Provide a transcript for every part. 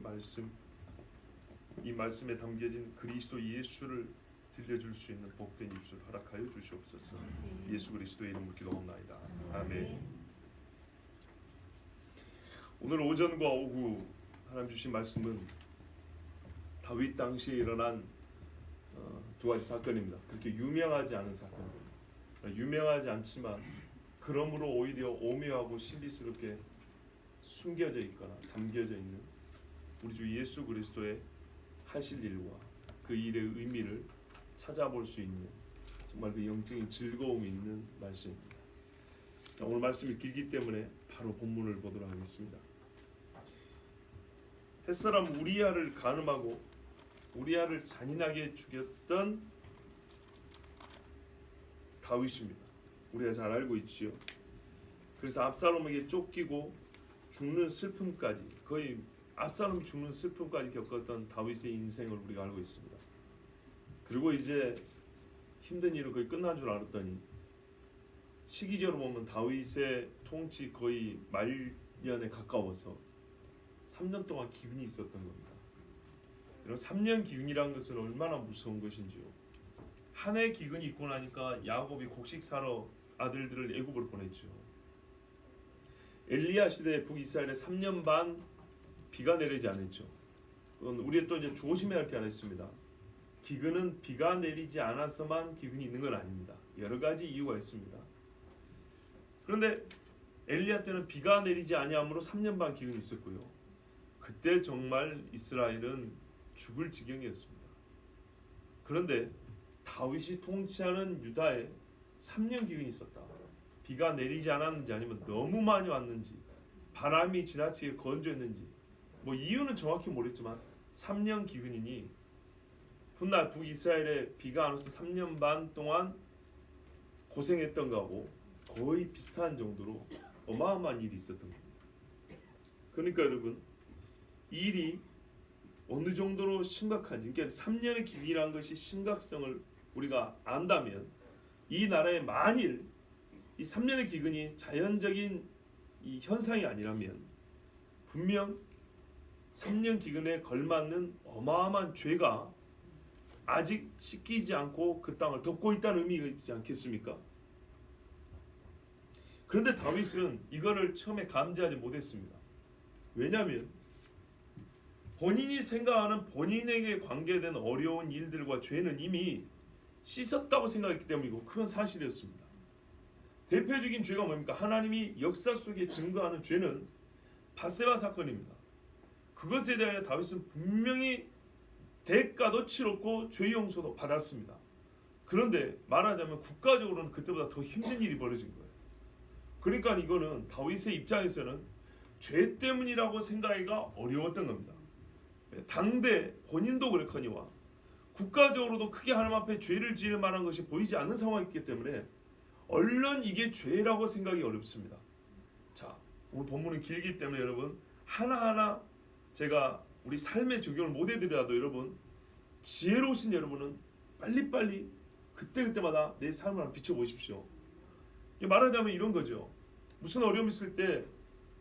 말씀, 이 말씀에 담겨진 그리스도 예수를 들려줄 수 있는 복된 입술 허락하여 주시옵소서. 예수 그리스도의 이름으로 기도합나이다. 아멘. 오늘 오전과 오후 하나님 주신 말씀은 다윗 당시에 일어난 두 가지 사건입니다. 그렇게 유명하지 않은 사건입니다. 유명하지 않지만 그러므로 오히려 오묘하고 신비스럽게 숨겨져 있거나 담겨져 있는 우리 주 예수 그리스도의 하실 일과 그 일의 의미를 찾아볼 수 있는 정말 그 영적인 즐거움이 있는 말씀입니다. 오늘 말씀이 길기 때문에 바로 본문을 보도록 하겠습니다. 햇사람 우리야를 간음하고 우리야를 잔인하게 죽였던 다윗입니다. 우리가 잘 알고 있지요. 그래서 압살롬에게 쫓기고 죽는 슬픔까지, 거의 압살롬이 죽는 슬픔까지 겪었던 다윗의 인생을 우리가 알고 있습니다. 그리고 이제 힘든 일은 거의 끝난 줄 알았더니 시기적으로 보면 다윗의 통치 거의 말년에 가까워서 3년 동안 기근이 있었던 겁니다. 여러분 3년 기근이라는 것은 얼마나 무서운 것인지요. 한 해 기근이 있고 나니까 야곱이 곡식 사러 아들들을 애굽으로 보냈죠. 엘리야 시대 북이스라엘에 3년 반 비가 내리지 않았죠. 그건 우리 또 이제 조심해야 할 게 하나 있습니다. 기근은 비가 내리지 않아서만 기근이 있는 건 아닙니다. 여러 가지 이유가 있습니다. 그런데 엘리야 때는 비가 내리지 아니함으로 3년 반 기근이 있었고요. 그때 정말 이스라엘은 죽을 지경이었습니다. 그런데 다윗이 통치하는 유다에 3년 기근이 있었다. 비가 내리지 않았는지 아니면 너무 많이 왔는지 바람이 지나치게 건조했는지 뭐 이유는 정확히 모르겠지만 3년 기근이니 훗날 북이스라엘에 비가 안 와서 3년 반 동안 고생했던 거하고 거의 비슷한 정도로 어마어마한 일이 있었던 겁니다. 그러니까 여러분 이 일이 어느 정도로 심각한지, 그러니까 3년의 기근이라는 것이 심각성을 우리가 안다면 이 나라에 만일 이 3년의 기근이 자연적인 이 현상이 아니라면 분명 3년 기근에 걸맞는 어마어마한 죄가 아직 씻기지 않고 그 땅을 덮고 있다는 의미가 있지 않겠습니까? 그런데 다윗은 이거를 처음에 감지하지 못했습니다. 왜냐하면 본인이 생각하는 본인에게 관계된 어려운 일들과 죄는 이미 씻었다고 생각했기 때문이고 그건 사실이었습니다. 대표적인 죄가 뭡니까? 하나님이 역사 속에 증거하는 죄는 밧세바 사건입니다. 그것에 대하여 다윗은 분명히 대가도 치렀고 죄 용서도 받았습니다. 그런데 말하자면 국가적으로는 그때보다 더 힘든 일이 벌어진 거예요. 그러니까 이거는 다윗의 입장에서는 죄 때문이라고 생각하기가 어려웠던 겁니다. 당대 본인도 그렇거니와 국가적으로도 크게 하나님 앞에 죄를 지을 만한 것이 보이지 않는 상황이기 때문에 얼른 이게 죄라고 생각이 어렵습니다. 자, 오늘 본문은 길기 때문에 여러분 하나하나 제가 우리 삶에 적용을 못 해드려도 여러분 지혜로우신 여러분은 빨리빨리 그때그때마다 내 삶을 한번 비춰보십시오. 말하자면 이런 거죠. 무슨 어려움이 있을 때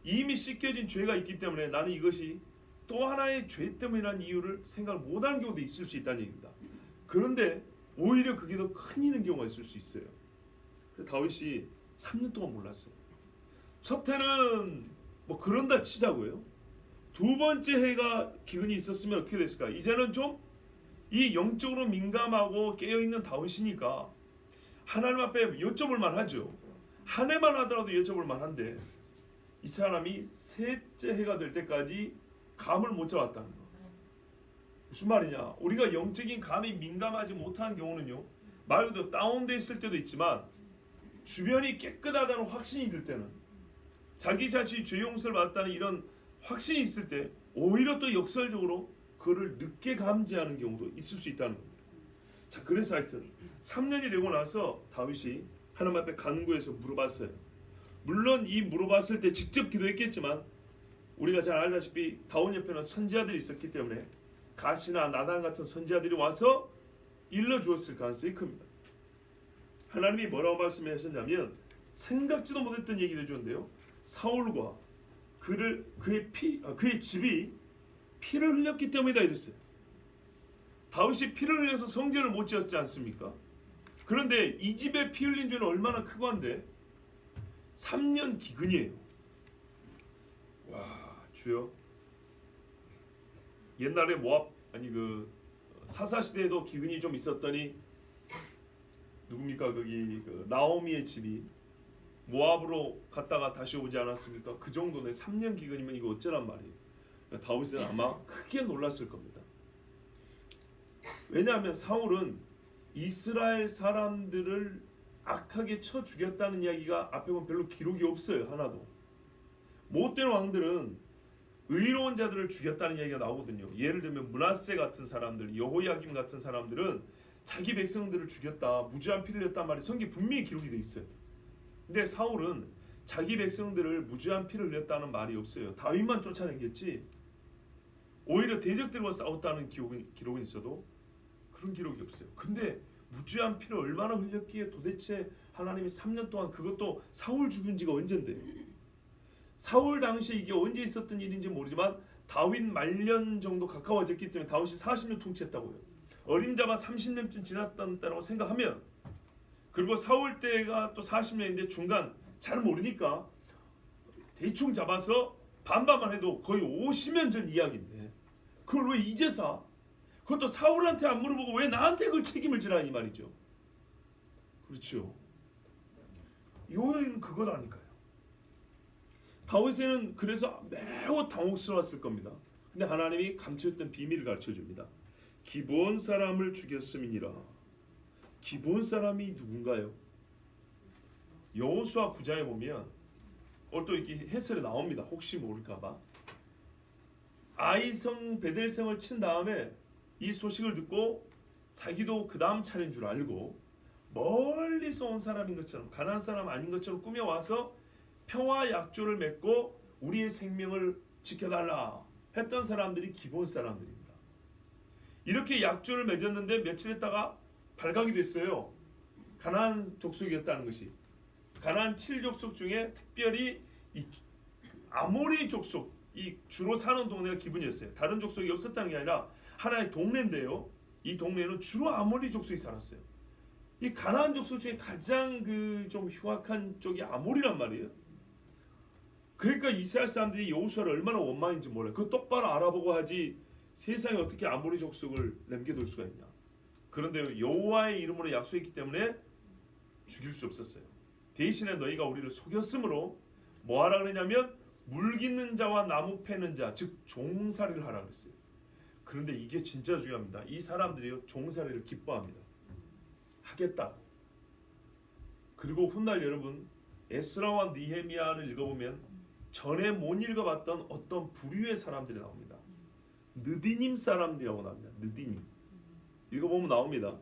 이미 씻겨진 죄가 있기 때문에 나는 이것이 또 하나의 죄 때문이라는 이유를 생각을 못하는 경우도 있을 수 있다는 얘기입니다. 그런데 오히려 그게 더 큰 일인 경우가 있을 수 있어요. 다윗이 3년 동안 몰랐어요. 첫 해는 뭐 그런다 치자고요. 두 번째 해가 기근이 있었으면 어떻게 됐을까? 이제는 좀 이 영적으로 민감하고 깨어있는 다윗이니까 하나님 앞에 여쭤볼 만하죠. 한 해만 하더라도 여쭤볼 만한데 이 사람이 셋째 해가 될 때까지 감을 못 잡았다는 거. 무슨 말이냐? 우리가 영적인 감이 민감하지 못한 경우는요. 말 그대로 다운돼 있을 때도 있지만 주변이 깨끗하다는 확신이 들 때는 자기 자신이 죄 용서를 받았다는 이런 확신이 있을 때 오히려 또 역설적으로 그거를 늦게 감지하는 경우도 있을 수 있다는 겁니다. 자, 그래서 하여튼 3년이 되고 나서 다윗이 하나님 앞에 간구해서 물어봤어요. 물론 이 물어봤을 때 직접 기도했겠지만 우리가 잘 알다시피 다윗 옆에는 선지자들이 있었기 때문에 갓이나 나단 같은 선지자들이 와서 일러주었을 가능성이 큽니다. 하나님이 뭐라고 말씀하셨냐면 생각지도 못했던 얘기를 해주는데요. 사울과 그의 집이 피를 흘렸기 때문이다 이랬어요. 다윗이 피를 흘려서 성전을 못 지었지 않습니까? 그런데 이 집에 피 흘린 죄는 얼마나 크고 한데 3년 기근이에요. 와, 주여. 옛날에 모압 그 사사 시대에도 기근이 좀 있었더니 누굽니까? 거기 나오미의 집이 모압으로 갔다가 다시 오지 않았습니까? 그 정도네. 3년 기근이면 이거 어쩌란 말이에요. 다윗은 아마 크게 놀랐을 겁니다. 왜냐하면 사울은 이스라엘 사람들을 악하게 쳐 죽였다는 이야기가 앞에 보면 별로 기록이 없어요. 하나도. 못된 왕들은 의로운 자들을 죽였다는 이야기가 나오거든요. 예를 들면 므낫세 같은 사람들, 여호야김 같은 사람들은 자기 백성들을 죽였다, 무죄한 피를 흘렸단 말이 성경에 분명히 기록이 돼 있어요. 근데 사울은 자기 백성들을 무죄한 피를 흘렸다는 말이 없어요. 다윗만 쫓아내겠지. 오히려 대적들과 싸웠다는 기록은 있어도 그런 기록이 없어요. 근데 무죄한 피를 얼마나 흘렸기에 도대체 하나님이 3년 동안, 그것도 사울 죽은 지가 언젠데요. 사울 당시에 이게 언제 있었던 일인지 모르지만 다윗 말년 정도 가까워졌기 때문에 다윗이 40년 통치했다고요. 어림잡아 30년쯤 지났다고 생각하면, 그리고 사울 때가 또 40년인데 중간 잘 모르니까 대충 잡아서 반반만 해도 거의 50년 전 이야기인데 그걸 왜 이제서, 그것도 사울한테 안 물어보고 왜 나한테 그 책임을 지라 이 말이죠. 그렇죠. 요는 그거라니까요. 다윗에는 그래서 매우 당혹스러웠을 겁니다. 근데 하나님이 감추었던 비밀을 가르쳐줍니다. 기브온 사람을 죽였음이니라. 기브온 사람이 누군가요? 여호수아 9장에 보면 또 이렇게 해설에 나옵니다. 혹시 모를까봐. 아이성 베델성을 친 다음에 이 소식을 듣고 자기도 그 다음 차례인 줄 알고 멀리서 온 사람인 것처럼, 가난한 사람 아닌 것처럼 꾸며와서 평화 약조를 맺고 우리의 생명을 지켜달라 했던 사람들이 기브온 사람들입니다. 이렇게 약조를 맺었는데 며칠 있다가 발각이 됐어요. 가나안 족속이었다는 것이. 가나안 7족속 중에 특별히 이 아모리 족속, 이 주로 사는 동네가 기브온이었어요. 다른 족속이 없었다는 게 아니라 하나의 동네인데요. 이 동네는 주로 아모리 족속이 살았어요. 이 가나안 족속 중에 가장 좀 흉악한 쪽이 아모리란 말이에요. 그러니까 이스라엘 사람들이 여호수아를 얼마나 원망인지 몰라요. 그거 똑바로 알아보고 하지, 세상에 어떻게 아모리 족속을 남겨둘 수가 있냐. 그런데 여호와의 이름으로 약속했기 때문에 죽일 수 없었어요. 대신에 너희가 우리를 속였으므로 뭐 하라 그러냐면 물 깃는 자와 나무 패는 자, 즉 종살이를 하라 그랬어요. 그런데 이게 진짜 중요합니다. 이 사람들이 종살이를 기뻐합니다. 하겠다. 그리고 훗날 여러분 에스라와 느헤미야를 읽어보면 전에 못 읽어봤던 어떤 부류의 사람들이 나옵니다. 느디님 사람들이라고 나옵니다. 느디님. 읽어보면 나옵니다.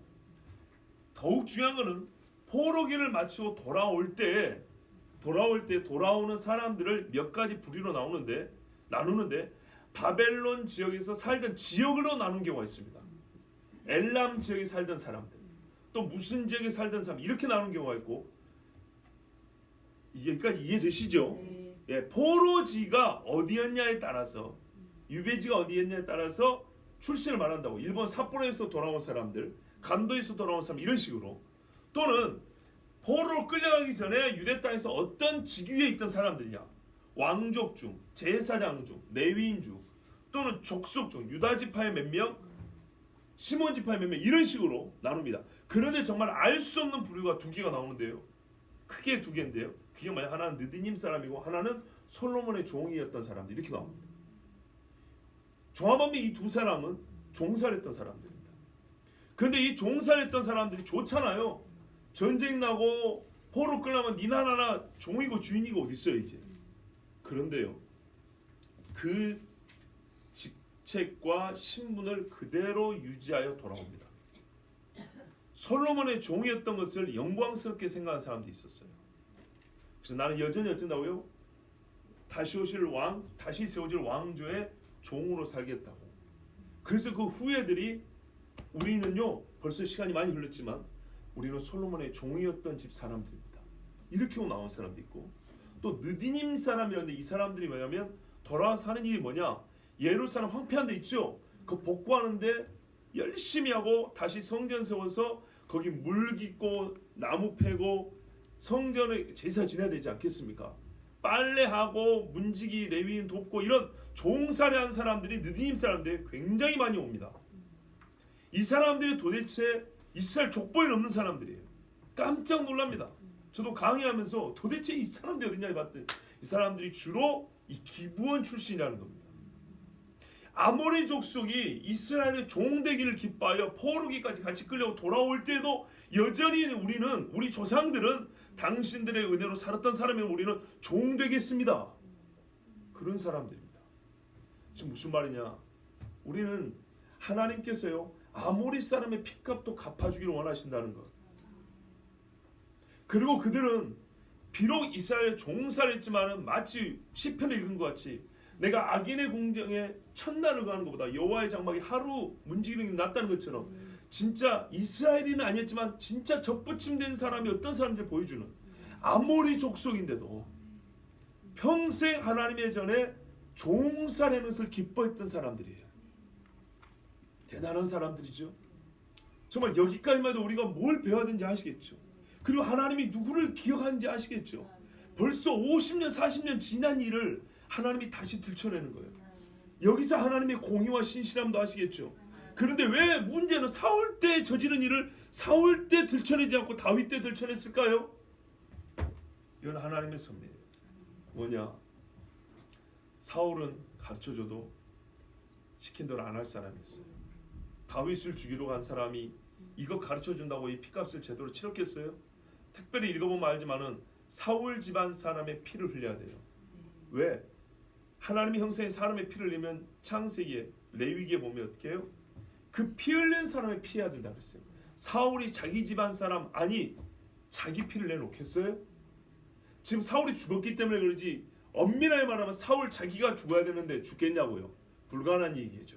더욱 중요한 것은 포로기를 마치고 돌아올 때 돌아오는 사람들을 몇 가지 부류로 나누는데 바벨론 지역에서 살던 지역으로 나눈 경우가 있습니다. 엘람 지역에 살던 사람들, 또 무슨 지역에 살던 사람, 이렇게 나눈 경우가 있고. 여기까지 이해되시죠? 예, 포로지가 어디였냐에 따라서, 유배지가 어디였냐에 따라서 출신을 말한다고. 일본 삿포로에서 돌아온 사람들, 간도에서 돌아온 사람, 이런 식으로. 또는 포로로 끌려가기 전에 유대 땅에서 어떤 직위에 있던 사람들이냐, 왕족 중, 제사장 중, 레위인 중, 또는 족속 중, 유다 지파의 몇 명, 시몬 지파의 몇 명, 이런 식으로 나눕니다. 그런데 정말 알 수 없는 부류가 두 개가 나오는데요. 크게 두 개인데요. 그게 뭐냐? 하나는 느디님 사람이고 하나는 솔로몬의 종이었던 사람들, 이렇게 나옵니다. 종합하면 이 두 사람은 종살했던 사람들입니다. 그런데 이 종살했던 사람들이 좋잖아요. 전쟁 나고 포로 끌려면 니나 나나 종이고 주인이고 어디 있어요 이제. 그런데요, 그 직책과 신분을 그대로 유지하여 돌아옵니다. 솔로몬의 종이었던 것을 영광스럽게 생각하는 사람들이 있었어요. 그래서 나는 여전히 어쩐다고요? 다시 세워질 왕조의 종으로 살겠다고. 그래서 그 후예들이, 우리는요 벌써 시간이 많이 흘렀지만 우리는 솔로몬의 종이었던 집 사람들입니다. 이렇게 나온 사람도 있고, 또 느디님 사람이라는데 이 사람들이 뭐냐면 돌아와서 하는 일이 뭐냐, 예루살렘 황폐한 데 있죠. 그 복구하는데 열심히 하고 다시 성전 세워서 거기 물 깃고 나무 패고 성전에 제사 지내야 되지 않겠습니까? 빨래하고 문지기 레위인 돕고 이런 종살이한 사람들이 느디님 사람들이 굉장히 많이 옵니다. 이 사람들이 도대체 이스라엘 족보에 없는 사람들이에요. 깜짝 놀랍니다. 저도 강의하면서 도대체 이 사람들이 어디냐 봤더니 이 사람들이 주로 이 기브온 출신이라는 겁니다. 아모리 족속이 이스라엘의 종되기를 기뻐하여 포로기까지 같이 끌려 돌아올 때도 여전히 우리 조상들은 당신들의 은혜로 살았던 사람이면 우리는 종되겠습니다. 그런 사람들입니다. 지금 무슨 말이냐? 우리는 하나님께서요 아모리 사람의 핏값도 갚아주기를 원하신다는 것. 그리고 그들은 비록 이스라엘에 종살했지만은 마치 시편에 읽은 것 같이 내가 악인의 궁정에 첫날을 가는 것보다 여호와의 장막이 하루 문지기는 낫다는 것처럼 진짜 이스라엘인은 아니었지만 진짜 접붙임된 사람이 어떤 사람인지 보여주는 아모리 족속인데도 평생 하나님의 전에 종살하는 것을 기뻐했던 사람들이에요. 대단한 사람들이죠. 정말 여기까지만 해도 우리가 뭘 배워야 되는지 아시겠죠. 그리고 하나님이 누구를 기억하는지 아시겠죠. 벌써 50년 40년 지난 일을 하나님이 다시 들춰내는 거예요. 여기서 하나님의 공의와 신실함도 아시겠죠. 그런데 왜 문제는 사울 때 저지른 일을 사울 때 들춰내지 않고 다윗 때 들춰냈을까요? 이건 하나님의 섭리예요. 뭐냐? 사울은 가르쳐줘도 시킨 대로 안 할 사람이었어요. 다윗을 죽이러 간 사람이 이거 가르쳐준다고 이 피값을 제대로 치렀겠어요? 특별히 읽어보면 알지만은 사울 집안 사람의 피를 흘려야 돼요. 왜? 하나님의 형상의 사람의 피를 흘리면 창세기에 레위기에 보면 어떻게 해요? 그 피 흘린 사람의 피해야 된다 그랬어요. 사울이 자기 집안 사람 아니 자기 피를 내놓겠어요? 지금 사울이 죽었기 때문에 그러지 엄밀하게 말하면 사울 자기가 죽어야 되는데 죽겠냐고요. 불가능한 얘기죠.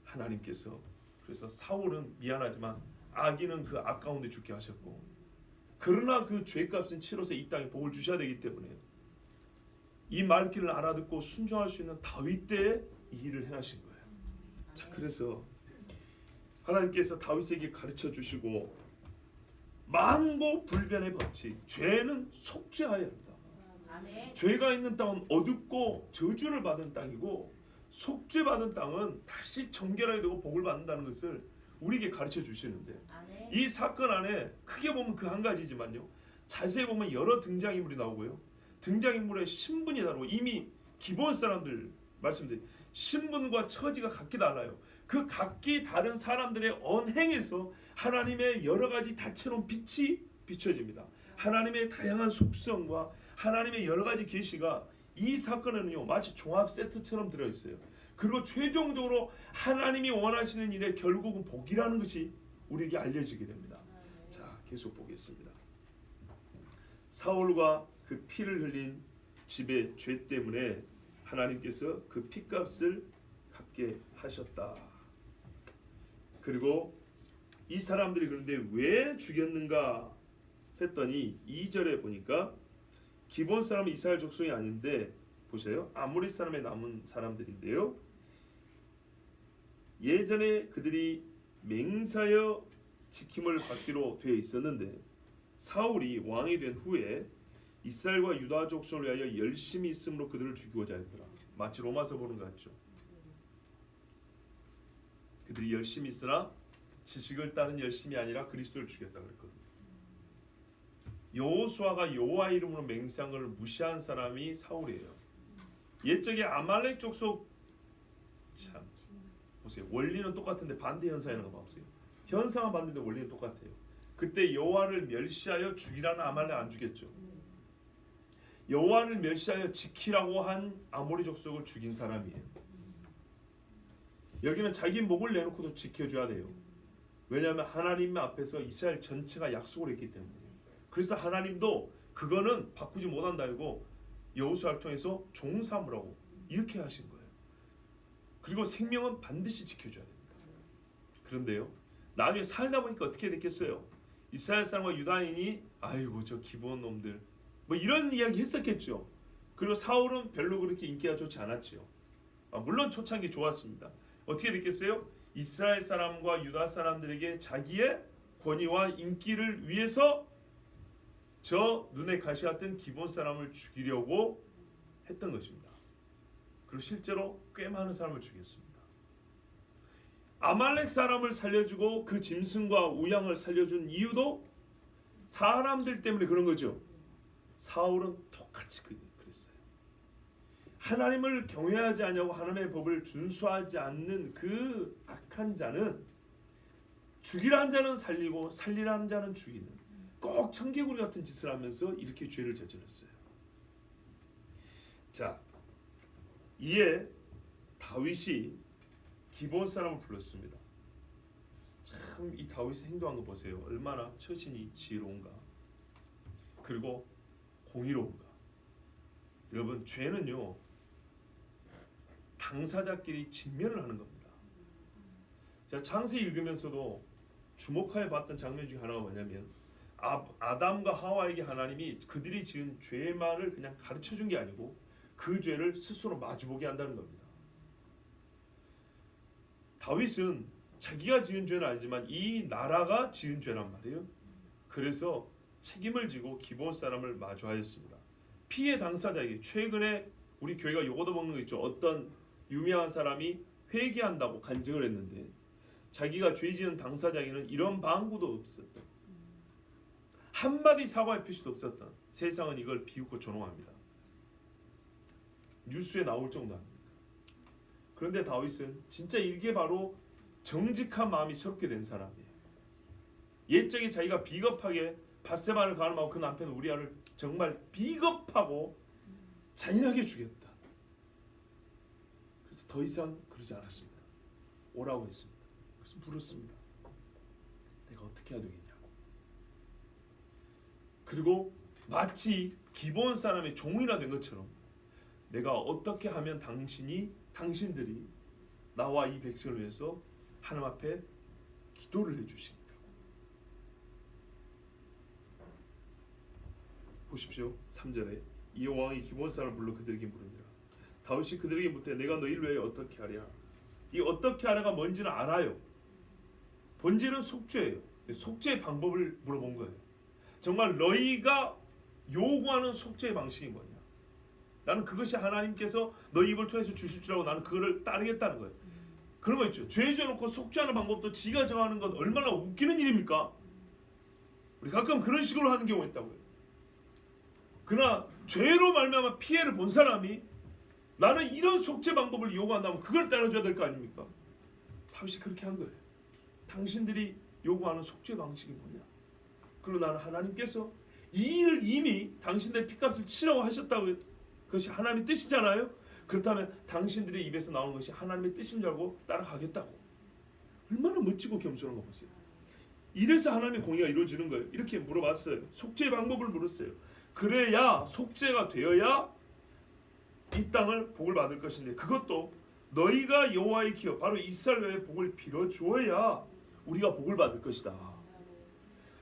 하나님께서 그래서 사울은 미안하지만 악인은 그 악 가운데 죽게 하셨고 그러나 그 죄값은 치러서 이 땅에 복을 주셔야 되기 때문에 이 말귀를 알아듣고 순종할 수 있는 다윗 때에 이 일을 행하신 거예요. 자, 그래서 하나님께서 다윗에게 가르쳐 주시고 만고불변의 법칙, 죄는 속죄하여야 한다. 아멘. 죄가 있는 땅은 어둡고 저주를 받은 땅이고 속죄받은 땅은 다시 정결하게 되고 복을 받는다는 것을 우리에게 가르쳐 주시는데 아멘. 이 사건 안에 크게 보면 그 한 가지지만요 자세히 보면 여러 등장인물이 나오고요 등장인물의 신분이 다르고 이미 기본 사람들 말씀드린 신분과 처지가 각기 달라요. 그 각기 다른 사람들의 언행에서 하나님의 여러 가지 다채로운 빛이 비춰집니다. 하나님의 다양한 속성과 하나님의 여러 가지 계시가 이 사건에는요 마치 종합 세트처럼 들어있어요. 그리고 최종적으로 하나님이 원하시는 일의 결국은 복이라는 것이 우리에게 알려지게 됩니다. 자, 계속 보겠습니다. 사울과 그 피를 흘린 집의 죄 때문에 하나님께서 그 피값을 갚게 하셨다. 그리고 이 사람들이 그런데 왜 죽였는가 했더니 2절에 보니까 기본 사람은 이스라엘 족속이 아닌데 보세요. 아모리 사람에 남은 사람들인데요. 예전에 그들이 맹사여 지킴을 받기로 되어 있었는데 사울이 왕이 된 후에 이스라엘과 유다 족속을 위하여 열심히 있음으로 그들을 죽이고자 했더라. 마치 로마서 보는 것 같죠. 그들이 열심히 있으나 지식을 따른 열심이 아니라 그리스도를 죽였다 그랬거든요. 여호수아가 여호와 이름으로 맹세한 것을 무시한 사람이 사울이에요. 옛적에 아말렉 족속 참 보세요. 원리는 똑같은데 반대 현상이라는 거 보세요. 현상은 반대인데 원리는 똑같아요. 그때 여호와를 멸시하여 죽이라는 아말렉 안 죽였죠. 여호와를 멸시하여 지키라고 한 아모리 족속을 죽인 사람이에요. 여기는 자기 목을 내놓고도 지켜줘야 돼요. 왜냐하면 하나님 앞에서 이스라엘 전체가 약속을 했기 때문에. 그래서 하나님도 그거는 바꾸지 못한다 이고 여호수아를 통해서 종삼으라고 이렇게 하신 거예요. 그리고 생명은 반드시 지켜줘야 됩니다. 그런데요 나중에 살다 보니까 어떻게 됐겠어요? 이스라엘 사람과 유다인이 아이고 저 기본 놈들 뭐 이런 이야기 했었겠죠. 그리고 사울은 별로 그렇게 인기가 좋지 않았죠. 물론 초창기 좋았습니다. 어떻게 됐겠어요? 이스라엘 사람과 유다 사람들에게 자기의 권위와 인기를 위해서 저 눈에 가시 같은 기본 사람을 죽이려고 했던 것입니다. 그리고 실제로 꽤 많은 사람을 죽였습니다. 아말렉 사람을 살려주고 그 짐승과 우양을 살려준 이유도 사람들 때문에 그런 거죠. 사울은 똑같이 그랬어요. 하나님을 경외하지 않냐고 하나님의 법을 준수하지 않는 그 악한 자는 죽이라는 자는 살리고 살리라는 자는 죽이는 꼭 청개구리 같은 짓을 하면서 이렇게 죄를 저질렀어요. 자, 이에 다윗이 기브온 사람을 불렀습니다. 참 이 다윗이 행동한 거 보세요. 얼마나 처신이 지혜로운가. 그리고 공의로운가. 여러분, 죄는요 당사자끼리 직면을 하는 겁니다. 제가 창세 읽으면서도 주목하여 봤던 장면 중에 하나가 뭐냐면 아담과 하와에게 하나님이 그들이 지은 죄만을 그냥 가르쳐 준 게 아니고 그 죄를 스스로 마주보게 한다는 겁니다. 다윗은 자기가 지은 죄는 아니지만 이 나라가 지은 죄란 말이에요. 그래서 책임을 지고 기브온 사람을 마주하였습니다. 피해 당사자에게 최근에 우리 교회가 요거도 먹는 거 있죠. 어떤 유명한 사람이 회개한다고 간증을 했는데 자기가 죄 지은 당사자에게는 이런 방구도 없었던, 한마디 사과의 표시도 없었던, 세상은 이걸 비웃고 조롱합니다. 뉴스에 나올 정도 아닙니까? 그런데 다윗은 진짜 이게 바로 정직한 마음이 새롭게 된 사람이에요. 옛적에 자기가 비겁하게 밧세바를 가늠하고 그 남편 우리아를 정말 비겁하고 잔인하게 죽였다. 그래서 더 이상 그러지 않았습니다. 오라고 했습니다. 그래서 물었습니다. 내가 어떻게 해야 되겠냐고. 그리고 마치 기브온 사람의 종이나 된 것처럼 내가 어떻게 하면 당신들이 나와 이 백성을 위해서 하나님 앞에 기도를 해주십니까? 보십시오. 3절에 이 왕이 기브온 사람을 불러 그들에게 물으니라. 다윗이 그들에게 묻되 내가 너희를 위하여 어떻게 하랴. 이 어떻게 하랴가 뭔지는 알아요. 본질은 속죄예요. 속죄의 방법을 물어본 거예요. 정말 너희가 요구하는 속죄의 방식이 뭐냐. 나는 그것이 하나님께서 너희 입을 통해서 주실 줄 알고 나는 그거를 따르겠다는 거예요. 그런 거 있죠. 죄 지어놓고 속죄하는 방법도 지가 정하는 건 얼마나 웃기는 일입니까? 우리 가끔 그런 식으로 하는 경우가 있다고요. 그러나 죄로 말미암아 피해를 본 사람이 나는 이런 속죄 방법을 요구한다면 그걸 따라줘야 될 거 아닙니까? 다윗이 그렇게 한 거예요. 당신들이 요구하는 속죄 방식이 뭐냐? 그리고 나는 하나님께서 이 일을 이미 당신들의 피값을 치라고 하셨다고, 그것이 하나님의 뜻이잖아요. 그렇다면 당신들의 입에서 나오는 것이 하나님의 뜻인 줄 알고 따라가겠다고. 얼마나 멋지고 겸손한 거 보세요. 이래서 하나님의 공의가 이루어지는 거예요. 이렇게 물어봤어요. 속죄의 방법을 물었어요. 그래야 속죄가 되어야 이 땅을 복을 받을 것인데 그것도 너희가 여호와의 기업 바로 이스라엘의 복을 빌어주어야 우리가 복을 받을 것이다.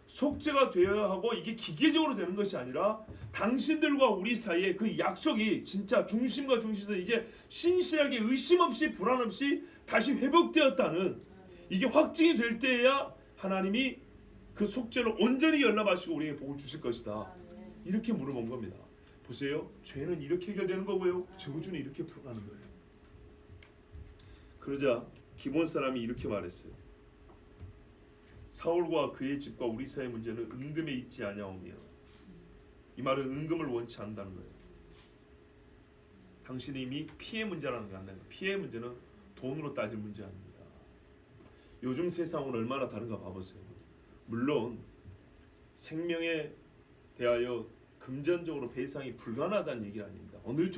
속죄가 되어야 하고 이게 기계적으로 되는 것이 아니라 당신들과 우리 사이에 그 약속이 진짜 중심과 중심에서 이제 신실하게 의심 없이 불안 없이 다시 회복되었다는 이게 확증이 될 때에야 하나님이 그 속죄를 온전히 연락하시고 우리에게 복을 주실 것이다. 이렇게 물어본 겁니다. 보세요. 죄는 이렇게 해결되는 거고요. 저주는 이렇게 풀어가는 거예요. 그러자 기브온 사람이 이렇게 말했어요. 사울과 그의 집과 우리 사이의 문제는 은금에 있지 아니하오며. 이 말은 은금을 원치 않는다는 거예요. 당신이 이미 피해 문제라는 게 아니라 피해 문제는 돈으로 따질 문제 아닙니다. 요즘 세상은 얼마나 다른가 봐보세요. 물론 생명에 대하여 금전적으로 배상이 불가능하다는 얘기가 아닙니다. 어느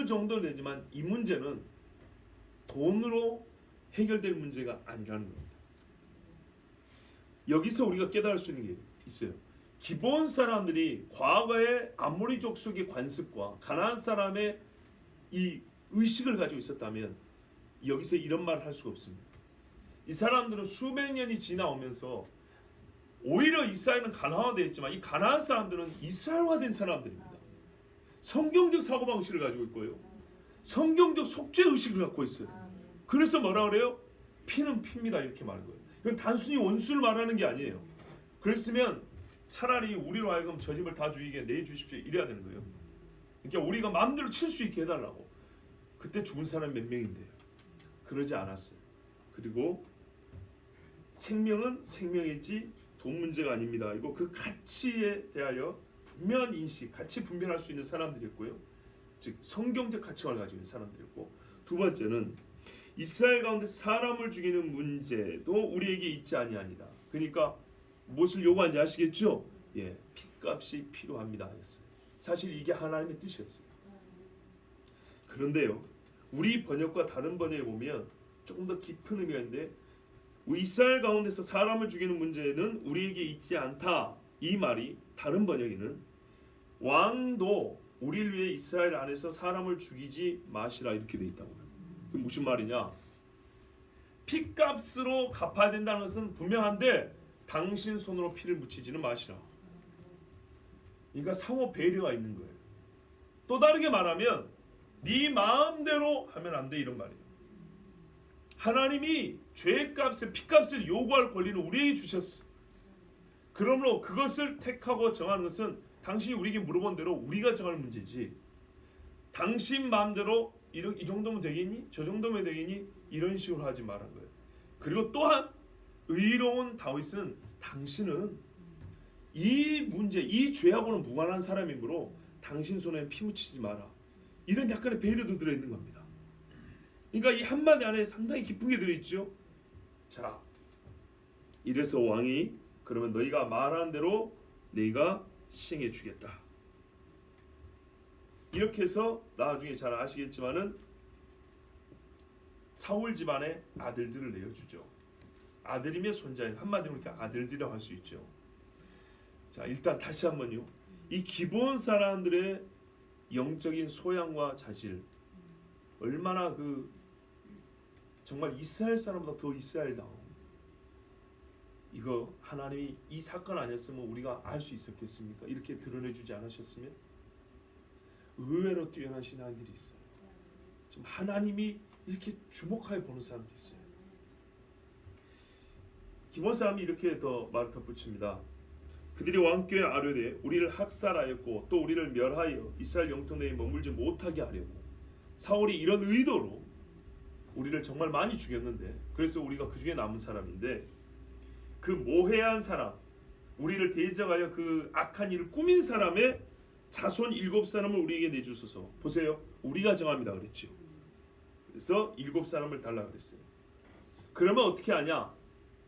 정도 되지만 이 문제는 돈으로 해결될 문제가 아니라는 겁니다. 여기서 우리가 깨달을 수 있는 게 있어요. 기브온 사람들이 과거의 아모리 족속의 관습과 가나안 사람의 이 의식을 가지고 있었다면 여기서 이런 말을 할 수가 없습니다. 이 사람들은 수백 년이 지나오면서 오히려 이스라엘은 가나안화되어 있지만 이 가나안 사람들은 이스라엘화된 사람들입니다. 성경적 사고방식을 가지고 있고요. 성경적 속죄 의식을 갖고 있어요. 그래서 뭐라 그래요? 피는 피입니다 이렇게 말한 거예요. 이건 단순히 원수를 말하는 게 아니에요. 그랬으면 차라리 우리로 하여금 저 집을 다 주에게 내주십시오 이래야 되는 거예요. 그러니까 우리가 마음대로 칠 수 있게 해달라고. 그때 죽은 사람 몇 명인데요. 그러지 않았어요. 그리고 생명은 생명이지 돈 문제가 아닙니다. 이거 그 가치에 대하여 분명한 인식, 가치 분별할 수 있는 사람들이었고요. 즉 성경적 가치관을 가지고 있는 사람들이었고, 두 번째는 이스라엘 가운데 사람을 죽이는 문제도 우리에게 있지 아니하니라. 그러니까 무엇을 요구하는지 아시겠죠? 예, 핏값이 필요합니다. 했어요. 사실 이게 하나님의 뜻이었어요. 그런데요, 우리 번역과 다른 번역에 보면 조금 더 깊은 의미가 있는데, 이스라엘 가운데서 사람을 죽이는 문제는 우리에게 있지 않다. 이 말이 다른 번역에는 왕도 우리를 위해 이스라엘 안에서 사람을 죽이지 마시라 이렇게 돼 있다고 해요. 그 무슨 말이냐? 핏값으로 갚아야 된다는 것은 분명한데 당신 손으로 피를 묻히지는 마시라. 그러니까 상호 배려가 있는 거예요. 또 다르게 말하면 네 마음대로 하면 안 돼 이런 말이에요. 하나님이 죄값을 핏값을 요구할 권리는 우리에게 주셨어. 그러므로 그것을 택하고 정하는 것은 당신이 우리에게 물어본 대로 우리가 정할 문제지. 당신 마음대로 이 정도면 되겠니? 저 정도면 되겠니? 이런 식으로 하지 말한 거예요. 그리고 또한 의로운 다윗은 당신은 이 문제, 이 죄하고는 무관한 사람이므로 당신 손에 피 묻히지 마라. 이런 약간의 배려도 들어있는 겁니다. 그러니까 이 한마디 안에 상당히 깊은 게 들어있죠. 자, 이래서 왕이 그러면 너희가 말한 대로 내가 시행해 주겠다. 이렇게 해서 나중에 잘 아시겠지만은 사울 집안의 아들들을 내어주죠. 아들이며 손자인 한마디로 그러니까 아들들이라고 할 수 있죠. 자, 일단 다시 한번요. 이 기본 사람들의 영적인 소양과 자질 얼마나 정말 이스라엘 사람보다 더 이스라엘다운. 이거 하나님이 이 사건 아니었으면 우리가 알 수 있었겠습니까? 이렇게 드러내주지 않으셨으면? 의외로 뛰어난 신앙들이 있어요. 지금 하나님이 이렇게 주목하여 보는 사람들이 있어요. 기본 사람이 이렇게 더 말을 덧붙입니다. 그들이 왕께 아뢰되 우리를 학살하였고 또 우리를 멸하여 이스라엘 영토 내에 머물지 못하게 하려고. 사울이 이런 의도로 우리를 정말 많이 죽였는데, 그래서 우리가 그 중에 남은 사람인데, 그 모해한 사람, 우리를 대적하여 그 악한 일을 꾸민 사람의 자손 7사람을 우리에게 내주소서. 보세요, 우리가 정합니다 그랬죠. 그래서 7사람을 달라 그랬어요. 그러면 어떻게 하냐?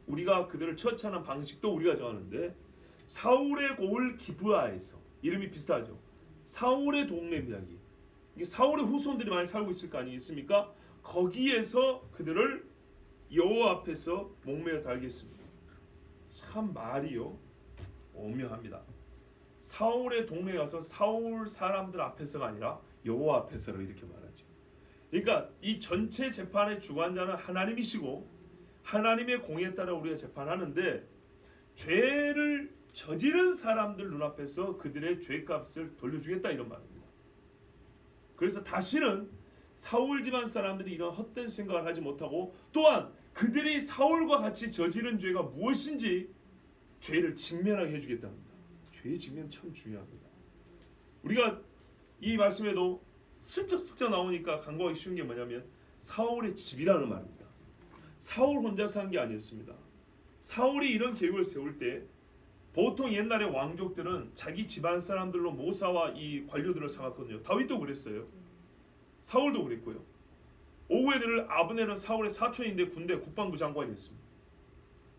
우리가 그들을 처치하는 방식도 우리가 정하는데, 사울의 고을 기브아에서, 이름이 비슷하죠. 사울의 동네입니다. 이게 사울의 후손들이 많이 살고 있을 거 아니겠습니까? 거기에서 그들을 여호와 앞에서 목매어 달겠습니다. 참 말이요 오묘합니다. 사울의 동네에 가서 사울 사람들 앞에서가 아니라 여호와 앞에서로 이렇게 말하죠. 그러니까 이 전체 재판의 주관자는 하나님이시고 하나님의 공의에 따라 우리가 재판하는데, 죄를 저지른 사람들 눈앞에서 그들의 죄값을 돌려주겠다 이런 말입니다. 그래서 다시는 사울 집안 사람들이 이런 헛된 생각을 하지 못하고, 또한 그들이 사울과 같이 저지른 죄가 무엇인지 죄를 직면하게 해주겠답니다. 죄의 직면 참 중요합니다. 우리가 이 말씀에도 슬쩍슬쩍 나오니까 간과하기 쉬운 게 뭐냐면 사울의 집이라는 말입니다. 사울 혼자 산 게 아니었습니다. 사울이 이런 계획을 세울 때 보통 옛날의 왕족들은 자기 집안 사람들로 모사와 이 관료들을 삼았거든요. 다윗도 그랬어요. 사울도 그랬고요. 오후에들 아브넬은 사울의 사촌인데 군대 국방부 장관이었습니다.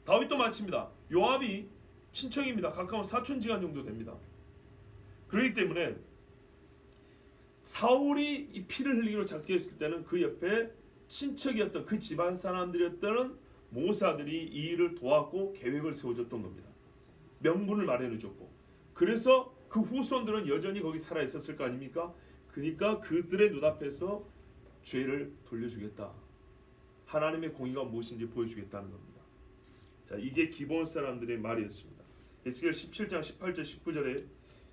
다윗도 마찬가지입니다. 요압이 친척입니다. 가까운 사촌지간 정도 됩니다. 그렇기 때문에 사울이 이 피를 흘리기로 작정했을 때는 그 옆에 친척이었던 그 집안 사람들이었던 모사들이 이 일을 도왔고 계획을 세워줬던 겁니다. 명분을 마련해줬고, 그래서 그 후손들은 여전히 거기 살아 있었을 거 아닙니까? 그러니까 그들의 눈앞에서 죄를 돌려주겠다. 하나님의 공의가 무엇인지 보여주겠다는 겁니다. 자, 이게 기본 사람들의 말이었습니다. 에스겔 17장 18절 19절에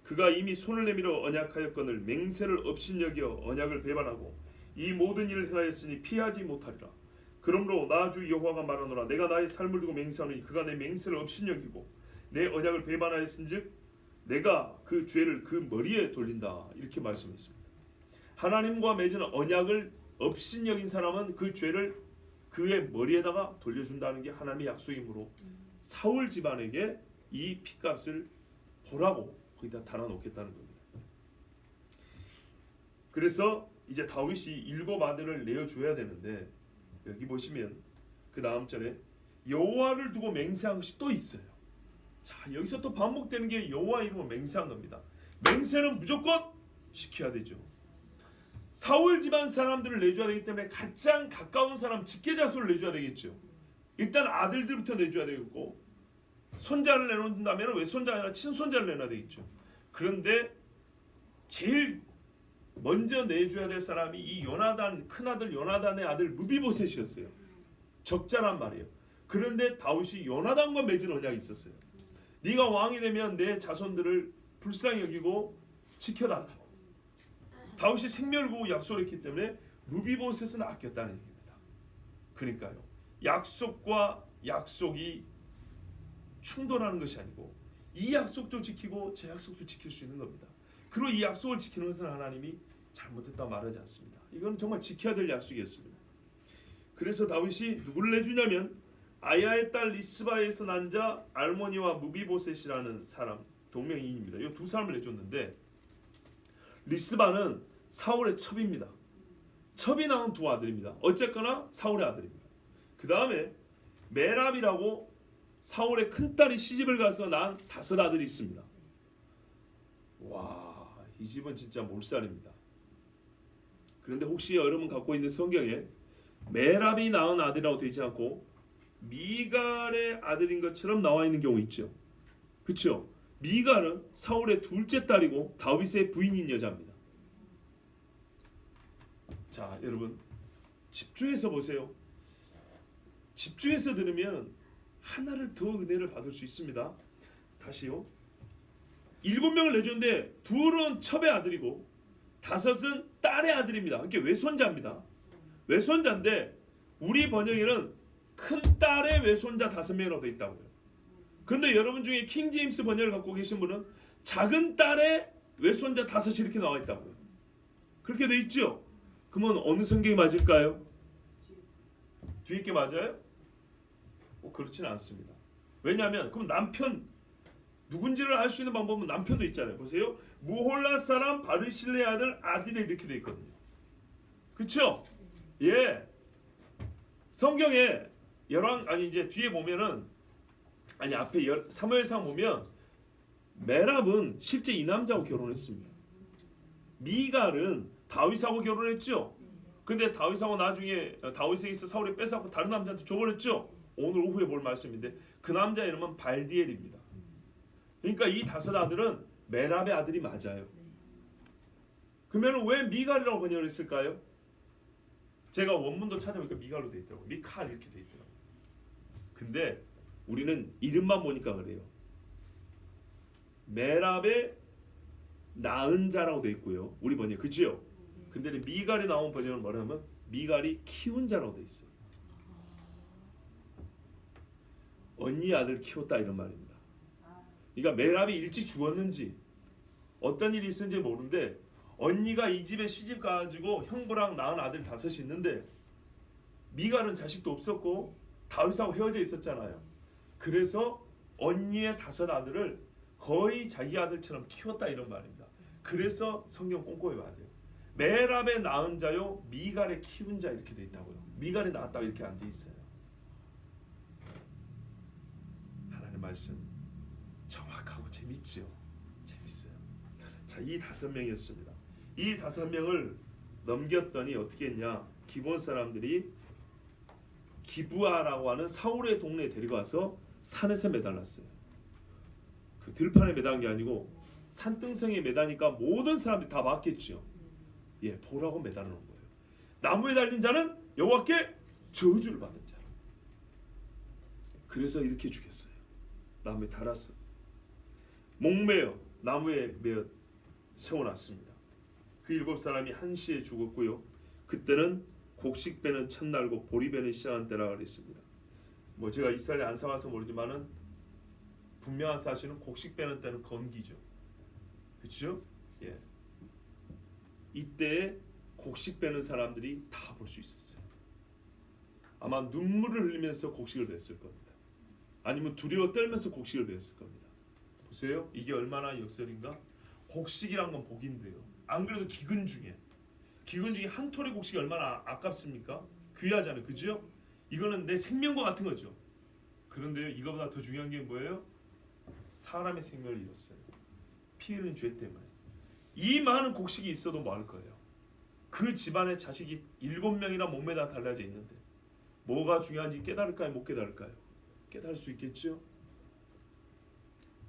그가 이미 손을 내밀어 언약하였거늘 맹세를 업신여겨 언약을 배반하고 이 모든 일을 행하였으니 피하지 못하리라. 그러므로 나 주 여호와가 말하노라. 내가 나의 삶을 두고 맹세하노니 그가 내 맹세를 업신여기고 내 언약을 배반하였은즉 내가 그 죄를 그 머리에 돌린다. 이렇게 말씀했습니다. 하나님과 맺은 언약을 업신여긴 사람은 그 죄를 그의 머리에다가 돌려준다는 게 하나님의 약속이므로 사울 집안에게 이 핏값을 보라고 거기다 달아놓겠다는 겁니다. 그래서 이제 다윗이 7 아들을 내어줘야 되는데 여기 보시면 그 다음 절에 여호와를 두고 맹세한 것이 또 있어요. 자, 여기서 또 반복되는 게 여호와 이름으로 맹세한 겁니다. 맹세는 무조건 지켜야 되죠. 사울 집안 사람들을 내줘야 되기 때문에 가장 가까운 사람 직계자수를 내줘야 되겠죠. 일단 아들들부터 내줘야 되겠고, 손자를 내놓는다면 외손자가 아니라 친손자를 내놔야 되겠죠. 그런데 제일 먼저 내줘야 될 사람이 이 요나단, 큰아들 요나단의 아들 무비보셋이었어요. 적자란 말이에요. 그런데 다윗이 요나단과 맺은 언약이 있었어요. 네가 왕이 되면 내 자손들을 불쌍히 여기고 지켜달라. 다윗이 생명을 보고 약속했기 때문에 무비보셋은 아꼈다는 얘기입니다. 그러니까요, 약속과 약속이 충돌하는 것이 아니고 이 약속도 지키고 제 약속도 지킬 수 있는 겁니다. 그리고 이 약속을 지키는 것은 하나님이 잘못했다고 말하지 않습니다. 이건 정말 지켜야 될 약속이었습니다. 그래서 다윗이 누구를 내주냐면 아야의 딸 리스바에서 난 자 알모니와 무비보셋이라는 사람, 동명이인입니다. 이 두 사람을 내줬는데, 리스바는 사울의 첩입니다. 첩이 낳은 2 아들입니다. 어쨌거나 사울의 아들입니다. 그 다음에 메랍이라고 사울의 큰딸이 시집을 가서 낳은 5 아들이 있습니다. 와, 이 집은 진짜 몰살입니다. 그런데 혹시 여러분 갖고 있는 성경에 메랍이 낳은 아들이라고 되지 않고 미갈의 아들인 것처럼 나와 있는 경우 있죠. 그렇죠? 미갈은 사울의 둘째 딸이고 다윗의 부인인 여자입니다. 자, 여러분 집중해서 보세요. 집중해서 들으면 하나를 더 은혜를 받을 수 있습니다. 다시요. 7명을 내줬는데 2은 첩의 아들이고 5은 딸의 아들입니다. 이게 외손자입니다. 외손자인데 우리 번역에는 큰 딸의 외손자 5명이라고 되어 있다고요. 그런데 여러분 중에 킹제임스 번역을 갖고 계신 분은 작은 딸의 외손자 5이 이렇게 나와 있다고요. 그렇게 되어 있죠? 그러면 어느 성경이 맞을까요? 뒤에 게 맞아요? 그렇지는 않습니다. 왜냐하면 그럼 남편 누군지를 알 수 있는 방법은 남편도 있잖아요. 보세요. 무홀라 사람 바르실레 아들 아딘에 이렇게 돼 있거든요. 그렇죠? 예. 성경에 이제 뒤에 보면은 앞에 사무엘상 보면 메랍은 실제 이 남자하고 결혼했습니다. 미갈은 다윗하고 결혼했죠. 근데 다윗하고 나중에 다윗에게서 사울이 뺏어갖고 다른 남자한테 줘버렸죠. 오늘 오후에 볼 말씀인데 그 남자 이름은 발디엘입니다. 그러니까 이 5 아들은 메랍의 아들이 맞아요. 그러면 왜 미갈이라고 번역을 했을까요? 제가 원문도 찾아보니까 미갈로 돼 있더라고요. 미칼 이렇게 돼 있더라고요. 근데 우리는 이름만 보니까 그래요. 메랍의 낳은 자라고 돼 있고요. 우리 번역 그죠? 근데 미갈이 나온 번역은 뭐냐면 미갈이 키운 자라고 돼 있어요. 언니 아들 키웠다 이런 말입니다. 그러니까 메랍이 일찍 죽었는지 어떤 일이 있었는지 모르는데 언니가 이 집에 시집 가가지고 형부랑 낳은 아들 5이 있는데 미갈은 자식도 없었고 다윗하고 헤어져 있었잖아요. 그래서 언니의 5 아들을 거의 자기 아들처럼 키웠다 이런 말입니다. 그래서 성경 꼼꼼히 봐야 돼요. 메랍의 낳은 자요 미갈의 키운 자 이렇게 돼 있다고요. 미갈이 낳았다고 이렇게 안 돼 있어요. 하나님 말씀 정확하고 재밌죠. 재밌어요. 자, 이 5명이었습니다. 이 5명을 넘겼더니 어떻게 했냐? 기본 사람들이 기브아라고 하는 사울의 동네에 데려가서 산에서 매달랐어요. 그 들판에 매달은 게 아니고 산등성에 매다니까 모든 사람들이 다 봤겠죠. 예, 보라고 매달아 놓은 거예요. 나무에 달린 자는 여호와께 저주를 받은 자. 그래서 이렇게 죽였어요. 나무에 달았어. 목매어 나무에 매어 세워놨습니다. 그 7 사람이 한시에 죽었고요. 그때는 곡식 베는 첫날고 보리 베는 시작한 때라 그랬습니다. 뭐 제가 이스라엘에 안 살아서 모르지만은 분명한 사실은 곡식 베는 때는 건기죠. 그렇죠? 예. 이때에 곡식 베는 사람들이 다 볼 수 있었어요. 아마 눈물을 흘리면서 곡식을 뱄을 겁니다. 아니면 두려워 떨면서 곡식을 뱄을 겁니다. 보세요. 이게 얼마나 역설인가? 곡식이란 건 복인데요. 안 그래도 기근 중에 한 톨의 곡식이 얼마나 아깝습니까? 귀하잖아요. 그죠? 이거는 내 생명과 같은 거죠. 그런데요. 이거보다 더 중요한 게 뭐예요? 사람의 생명을 잃었어요. 피 흘린 죄 때문에. 이 많은 곡식이 있어도 뭐 할 거예요? 그 집안의 자식이 7명이나 몸에 다 달라져 있는데 뭐가 중요한지 깨달을까요? 못 깨달을까요? 깨달을 수 있겠죠?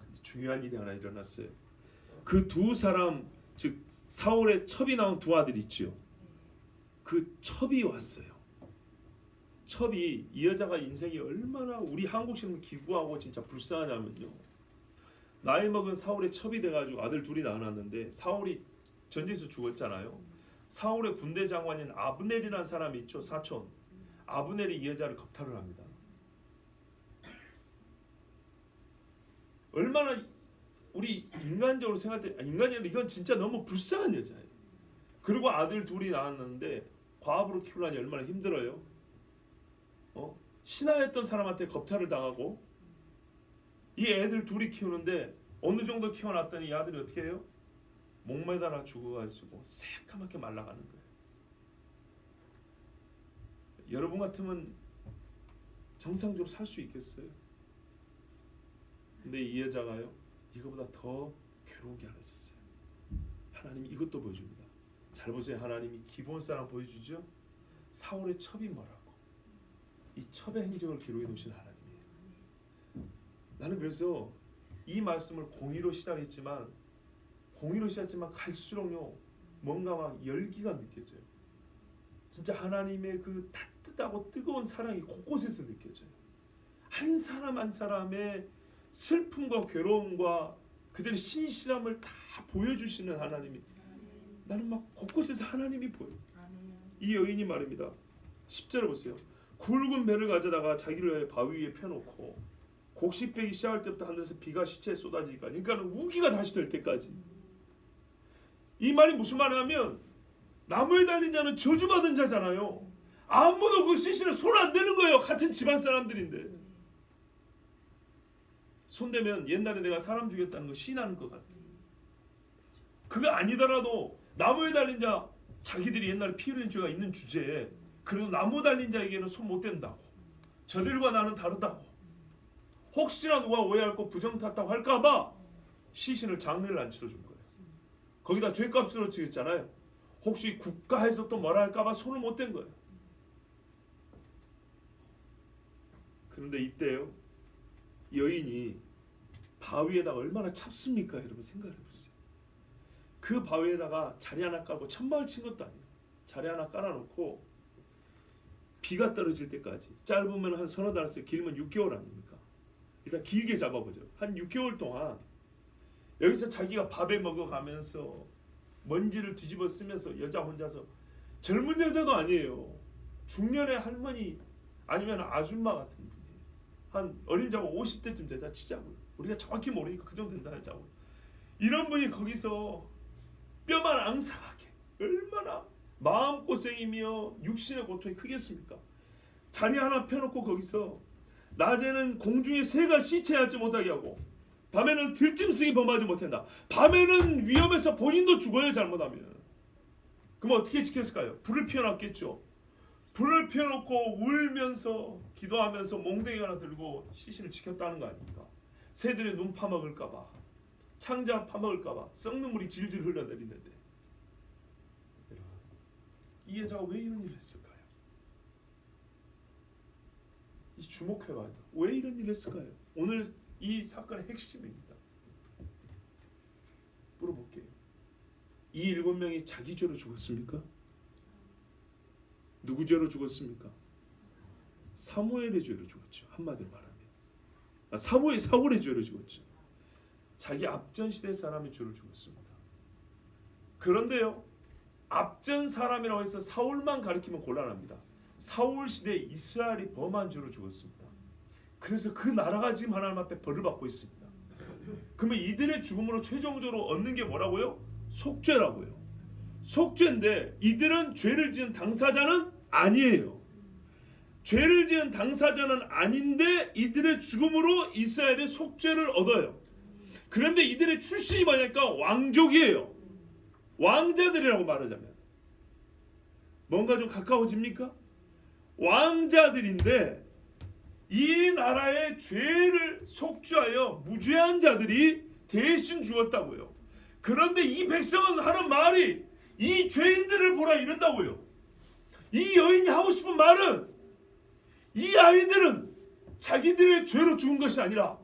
근데 중요한 일이 하나 일어났어요. 그 두 사람, 즉 사울의 첩이 나온 두 아들이 있죠. 그 첩이 왔어요. 첩이 이 여자가 인생이 얼마나 우리 한국식으로 기구하고 진짜 불쌍하냐면요. 나이 먹은 사울의 첩이 돼가지고 아들 둘이 낳았는데 사울이 전쟁에서 죽었잖아요. 사울의 군대 장관인 아브넬이라는 사람이 있죠. 사촌. 아브넬이 이 여자를 겁탈을 합니다. 얼마나 우리 인간적으로 생각할 때 인간적으로 이건 진짜 너무 불쌍한 여자예요. 그리고 아들 둘이 낳았는데 과부로 키우려니 얼마나 힘들어요. 신하였던 사람한테 겁탈을 당하고 이 애들 둘이 키우는데 어느 정도 키워놨더니 이 아들이 어떻게 해요? 목매달아 죽어가지고 새까맣게 말라가는 거예요. 여러분 같으면 정상적으로 살 수 있겠어요? 근데 이 여자가요 이거보다 더 괴로운 게 하나 있었어요. 하나님이 이것도 보여줍니다. 잘 보세요. 하나님이 기본사랑 보여주죠. 사울의 첩이 뭐라고. 이 첩의 행적을 기록해 놓으신 하나님이에요. 나는 그래서 이 말씀을 공의로 시작했지만 갈수록요 뭔가 막 열기가 느껴져요. 진짜 하나님의 그 따뜻하고 뜨거운 사랑이 곳곳에서 느껴져요. 한 사람 한 사람의 슬픔과 괴로움과 그들의 신실함을 다 보여주시는 하나님이 나는 막 곳곳에서 하나님이 보여요. 이 여인이 말입니다. 10절을 보세요. 굵은 배를 가져다가 자기를 위해 바위 위에 펴놓고 곡식 빼기 시작할 때부터 하늘에서 비가 시체에 쏟아지니까 그러니까 우기가 다시 될 때까지. 이 말이 무슨 말이냐면 나무에 달린 자는 저주받은 자잖아요. 아무도 그 시신에 손 안 대는 거예요. 같은 집안 사람들인데. 손대면 옛날에 내가 사람 죽였다는 거 시인하는 것 같아. 그거 아니더라도 나무에 달린 자 자기들이 옛날에 피 흘린 죄가 있는 주제에 그래도 나무 달린 자에게는 손 못 댄다고. 저들과 나는 다르다고. 혹시나 누가 오해할 거 부정 탔다고 할까봐 시신을 장례를 안 치러준 거예요. 거기다 죄값으로 치겠잖아요. 혹시 국가에서 또 뭐라 할까봐 손을 못 댄 거예요. 그런데 이때요. 여인이 바위에다가 얼마나 찹습니까? 여러분 생각해 보세요. 그 바위에다가 자리 하나 깔고 천막을 친 것도 아니에요. 자리 하나 깔아놓고 비가 떨어질 때까지 짧으면 한 서너 달씩 길면 6개월 아닙니까? 일단 길게 잡아보죠. 한 6개월 동안 여기서 자기가 밥에 먹어가면서 먼지를 뒤집어 쓰면서 여자 혼자서 젊은 여자도 아니에요. 중년의 할머니 아니면 아줌마 같은 분이에요. 한 어림잡아 50대쯤 되다 치자고요. 우리가 정확히 모르니까 그 정도 된다 하자고요. 이런 분이 거기서 뼈만 앙상하게 얼마나 마음고생이며 육신의 고통이 크겠습니까? 자리 하나 펴놓고 거기서 낮에는 공중에 새가 시체하지 못하게 하고 밤에는 들짐승이 범하지 못한다. 밤에는 위험해서 본인도 죽어요. 잘못하면. 그럼 어떻게 지켰을까요? 불을 피워놨겠죠. 불을 피워놓고 울면서 기도하면서 몽둥이 하나 들고 시신을 지켰다는 거 아닙니까? 새들이 눈 파먹을까봐 창자 파먹을까봐 썩는 물이 질질 흘러내리는데 이 여자가 왜 이런 일을 했을까요? 이 주목해봐야 돼. 왜 이런 일을 했을까요? 오늘 이 사건의 핵심입니다. 물어볼게요. 이 7명이 자기 죄로 죽었습니까? 누구 죄로 죽었습니까? 사무엘의 죄로 죽었죠. 한마디로 말하면 사울의 죄로 죽었죠. 자기 앞전 시대 사람의 죄로 죽었습니다. 그런데요, 앞전 사람이라고 해서 사울만 가리키면 곤란합니다. 사울 시대에 이스라엘이 범한 죄로 죽었습니다. 그래서 그 나라가 지금 하나님 앞에 벌을 받고 있습니다. 그러면 이들의 죽음으로 최종적으로 얻는 게 뭐라고요? 속죄라고요. 속죄인데 이들은 죄를 지은 당사자는 아니에요. 죄를 지은 당사자는 아닌데 이들의 죽음으로 이스라엘의 속죄를 얻어요. 그런데 이들의 출신이 뭐냐니까 왕족이에요. 왕자들이라고 말하자면 뭔가 좀 가까워집니까? 왕자들인데 이 나라의 죄를 속죄하여 무죄한 자들이 대신 죽었다고요. 그런데 이 백성은 하는 말이 이 죄인들을 보라 이런다고요. 이 여인이 하고 싶은 말은 이 아이들은 자기들의 죄로 죽은 것이 아니라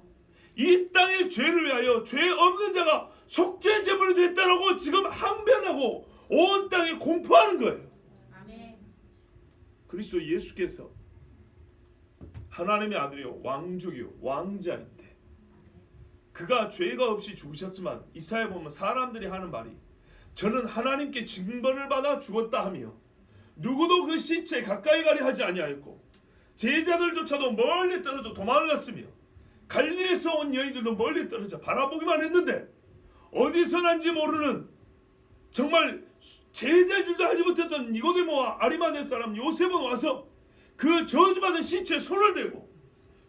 이 땅의 죄를 위하여 죄 없는 자가 속죄 제물이 됐다라고 지금 항변하고 온 땅에 공포하는 거예요. 아멘. 그리스도 예수께서 하나님의 아들이요 왕족이요 왕자인데 그가 죄가 없이 죽으셨지만 이사야 보면 사람들이 하는 말이 저는 하나님께 징벌을 받아 죽었다 하며 누구도 그 시체에 가까이 가려 하지 아니하였고 제자들조차도 멀리 떨어져 도망을 갔으며 갈릴리에서 온 여인들도 멀리 떨어져 바라보기만 했는데 어디서 난지 모르는 정말 제자의 줄도 하지 못했던 니고데모와 아리마대 사람 요셉은 와서 그 저주받은 시체에 손을 대고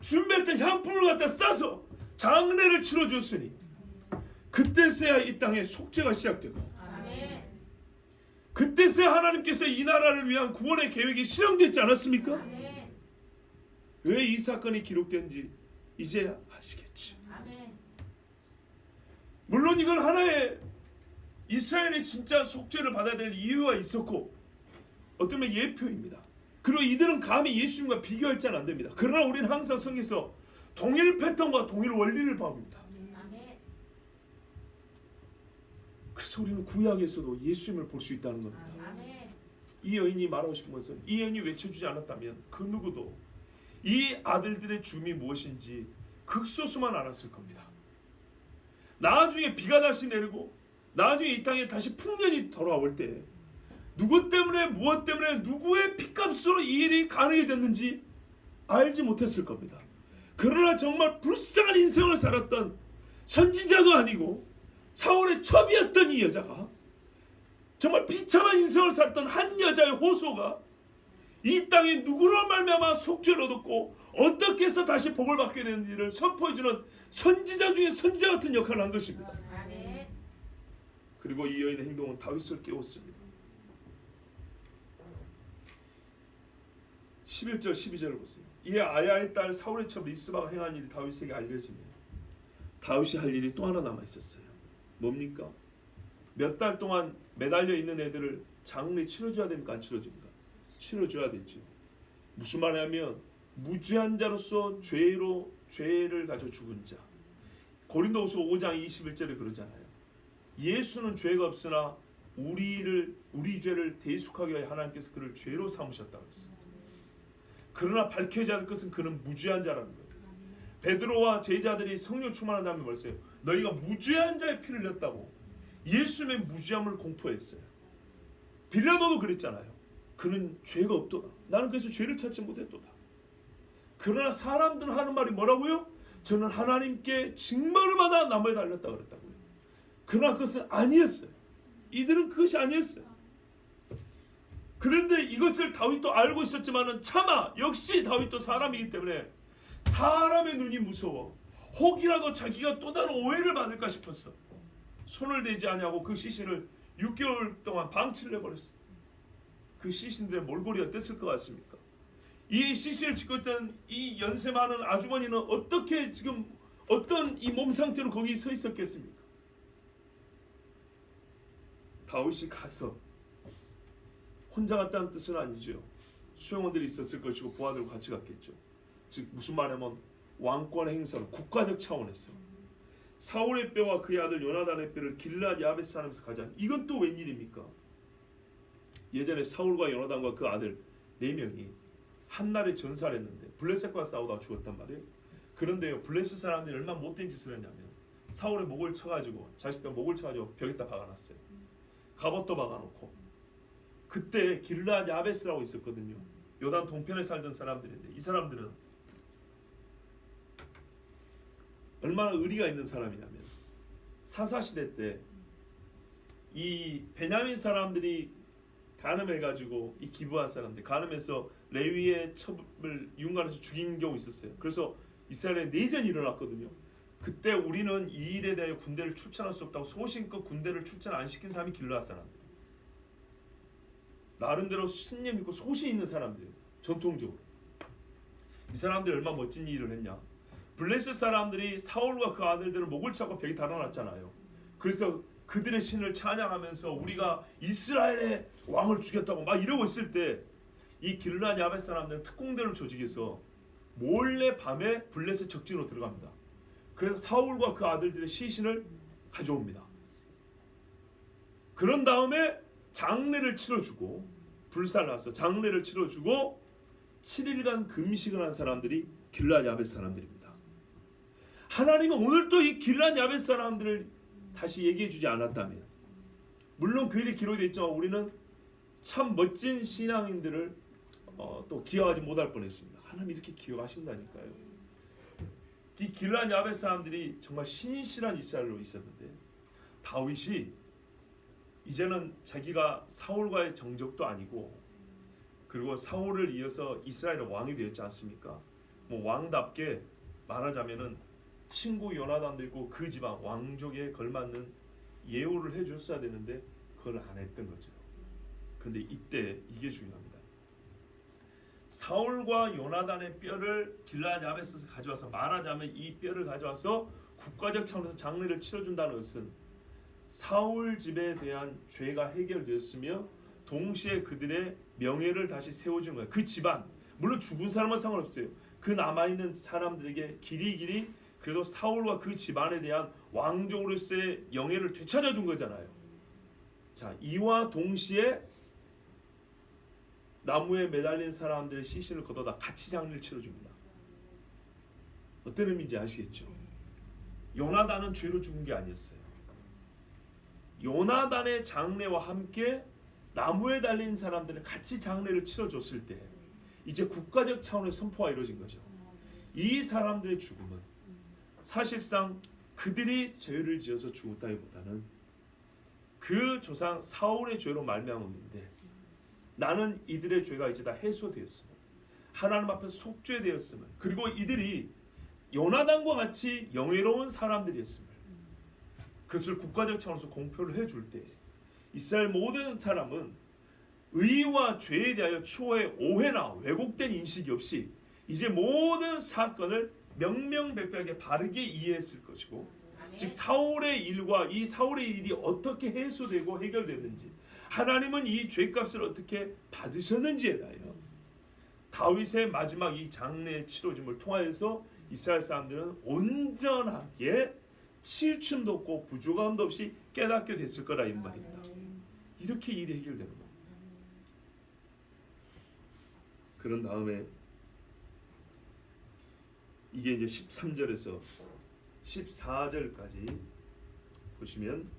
준비했던 향품을 갖다 싸서 장례를 치러주었으니 그때서야 이 땅에 속죄가 시작되고 아멘. 그때서야 하나님께서 이 나라를 위한 구원의 계획이 실현되지 않았습니까? 아멘. 왜 이 사건이 기록된지 이제야 아시겠죠. 아멘. 물론 이건 하나의 이스라엘이 진짜 속죄를 받아야 될 이유가 있었고 어쩌면 예표입니다. 그리고 이들은 감히 예수님과 비교할 자는 안 됩니다. 그러나 우리는 항상 성경에서 동일 패턴과 동일 원리를 봅니다. 아멘. 그래서 우리는 구약에서도 예수님을 볼 수 있다는 겁니다. 아멘. 이 여인이 말하고 싶은 것은 이 여인이 외쳐주지 않았다면 그 누구도 이 아들들의 죽음이 무엇인지 극소수만 알았을 겁니다. 나중에 비가 다시 내리고 나중에 이 땅에 다시 풍년이 돌아올 때 누구 때문에 무엇 때문에 누구의 피값으로 이 일이 가능해졌는지 알지 못했을 겁니다. 그러나 정말 불쌍한 인생을 살았던 선지자도 아니고 사울의 첩이었던 이 여자가 정말 비참한 인생을 살았던 한 여자의 호소가 이 땅에 누구로 말미암아 속죄를 얻었고 어떻게 해서 다시 복을 받게 되는지를 선포해주는 선지자 중에 선지자 같은 역할을 한 것입니다. 아멘. 그리고 이 여인의 행동은 다윗을 깨웠습니다. 11절 12절을 보세요. 이에 아야의 딸 사울의 첩 리스바가 행한 일이 다윗에게 알려지며 다윗이 할 일이 또 하나 남아 있었어요. 뭡니까? 몇 달 동안 매달려 있는 애들을 장례 치러줘야 됩니까? 안 치러줍니까? 치러줘야 되죠. 무슨 말이냐면 무죄한 자로서 죄로 죄를 가져 죽은 자. 고린도후서 5장 21절에 그러잖아요. 예수는 죄가 없으나 우리 죄를 대속하기 위해 하나님께서 그를 죄로 삼으셨다고 했어요. 그러나 밝혀져야 할 것은 그는 무죄한 자라는 거예요. 베드로와 제자들이 성령 충만한 다음에 말했어요. 너희가 무죄한 자의 피를 흘렸다고 예수님의 무죄함을 공포했어요. 빌라도도 그랬잖아요. 그는 죄가 없도다. 나는 그래서 죄를 찾지 못했도다. 그러나 사람들은 하는 말이 뭐라고요? 저는 하나님께 징벌을 받아 나무에 달렸다 그랬다고요. 그러나 그것은 아니었어요. 이들은 그것이 아니었어요. 그런데 이것을 다윗도 알고 있었지만은 차마 역시 다윗도 사람이기 때문에 사람의 눈이 무서워 혹이라도 자기가 또 다른 오해를 받을까 싶었어. 손을 대지 아니하고 그 시신을 6개월 동안 방치를 해버렸어. 그 시신들의 몰골이 어땠을 것 같습니까? 이 시신을 짓고 있던 이 연세 많은 아주머니는 어떻게 지금 어떤 이 몸 상태로 거기 서 있었겠습니까? 다윗이 가서 혼자 갔다는 뜻은 아니죠. 수용원들이 있었을 것이고 부하들과 같이 갔겠죠. 즉 무슨 말이냐면 왕권의 행사로 국가적 차원에서 사울의 뼈와 그의 아들 요나단의 뼈를 길르앗 야베스 산에서 가자. 이건 또 웬일입니까? 예전에 사울과 요나단과 그 아들 4명이 한날에 전사를 했는데 블레셋과 싸우다가 죽었단 말이에요. 그런데요 블레셋 사람들이 얼마나 못된 짓을 했냐면 사울의 목을 쳐가지고 자식들 목을 쳐가지고 벽에다 박아놨어요. 갑옷도 박아놓고 그때 길르앗 야베스라고 있었거든요. 요단 동편에 살던 사람들인데 이 사람들은 얼마나 의리가 있는 사람이냐면 사사시대 때 이 베냐민 사람들이 간음해가지고 이 기브아 사람들 간음해서 레위의 첩을 윤곽에서 죽인 경우 있었어요. 그래서 이스라엘에 내전이 일어났거든요. 그때 우리는 이 일에 대해 군대를 출전할 수 없다고 소신껏 군대를 출전 안 시킨 사람이 길르앗 사람들. 나름대로 신념 있고 소신 있는 사람들. 전통적으로 이 사람들이 얼마나 멋진 일을 했냐. 블레셋 사람들이 사울과 그 아들들을 목을 차고 벽에 달아놨잖아요. 그래서 그들의 신을 찬양하면서 우리가 이스라엘의 왕을 죽였다고 막 이러고 있을 때 이 길르앗 야벳 사람들은 특공대를 조직해서 몰래 밤에 블레셋 적진으로 들어갑니다. 그래서 사울과 그 아들들의 시신을 가져옵니다. 그런 다음에 장례를 치러주고 불살라서 장례를 치러주고 7일간 금식을 한 사람들이 길르앗 야벳 사람들입니다. 하나님은 오늘 또 이 길르앗 야벳 사람들을 다시 얘기해주지 않았다면, 물론 그 일이 기록되어 있지만 우리는 참 멋진 신앙인들을 또 기억하지 못할 뻔했습니다. 하나님 이렇게 기억하신다니까요. 이 길르앗 야벳 사람들이 정말 신실한 이스라엘로 있었는데 다윗이 이제는 자기가 사울과의 정적도 아니고 그리고 사울을 이어서 이스라엘의 왕이 되었지 않습니까? 뭐 왕답게 말하자면은 친구 요나단도 있고 그 집안 왕족에 걸맞는 예우를 해줬어야 되는데 그걸 안 했던 거죠. 근데 이때 이게 중요합니다. 사울과 요나단의 뼈를 길르앗 야벳에서 가져와서 말하자면 이 뼈를 가져와서 국가적 차원에서 장례를 치러준다는 것은 사울 집에 대한 죄가 해결되었으며 동시에 그들의 명예를 다시 세워주는 거예요. 그 집안, 물론 죽은 사람은 상관없어요. 그 남아있는 사람들에게 길이 그래도 사울과 그 집안에 대한 왕족으로서의 영예를 되찾아 준 거잖아요. 자, 이와 동시에 나무에 매달린 사람들의 시신을 걷어다 같이 장례를 치러줍니다. 어떤 의미인지 아시겠죠? 요나단은 죄로 죽은 게 아니었어요. 요나단의 장례와 함께 나무에 달린 사람들은 같이 장례를 치러줬을 때 이제 국가적 차원의 선포가 이루어진 거죠. 이 사람들의 죽음은 사실상 그들이 죄를 지어서 죽었다기보다는 그 조상 사울의 죄로 말미암았는데 나는 이들의 죄가 이제 다 해소되었음을, 하나님 앞에서 속죄되었음을, 그리고 이들이 요나단과 같이 영예로운 사람들이었음을, 그것을 국가적 차원에서 공표를 해줄 때 이스라엘 모든 사람은 의와 죄에 대하여 추호의 오해나 왜곡된 인식이 없이 이제 모든 사건을 명명백백하게 바르게 이해했을 것이고, 즉 사울의 일과 이 사울의 일이 어떻게 해소되고 해결됐는지, 하나님은 이 죄값을 어떻게 받으셨는지에 대하여 다윗의 마지막 이 장례 치러짐을 통하여서 이스라엘 사람들은 온전하게 치우침도 없고 부족함도 없이 깨닫게 됐을 거라 이 말입니다. 이렇게 일이 해결되는 겁니다. 그런 다음에 이게 이제 13절에서 14절까지 보시면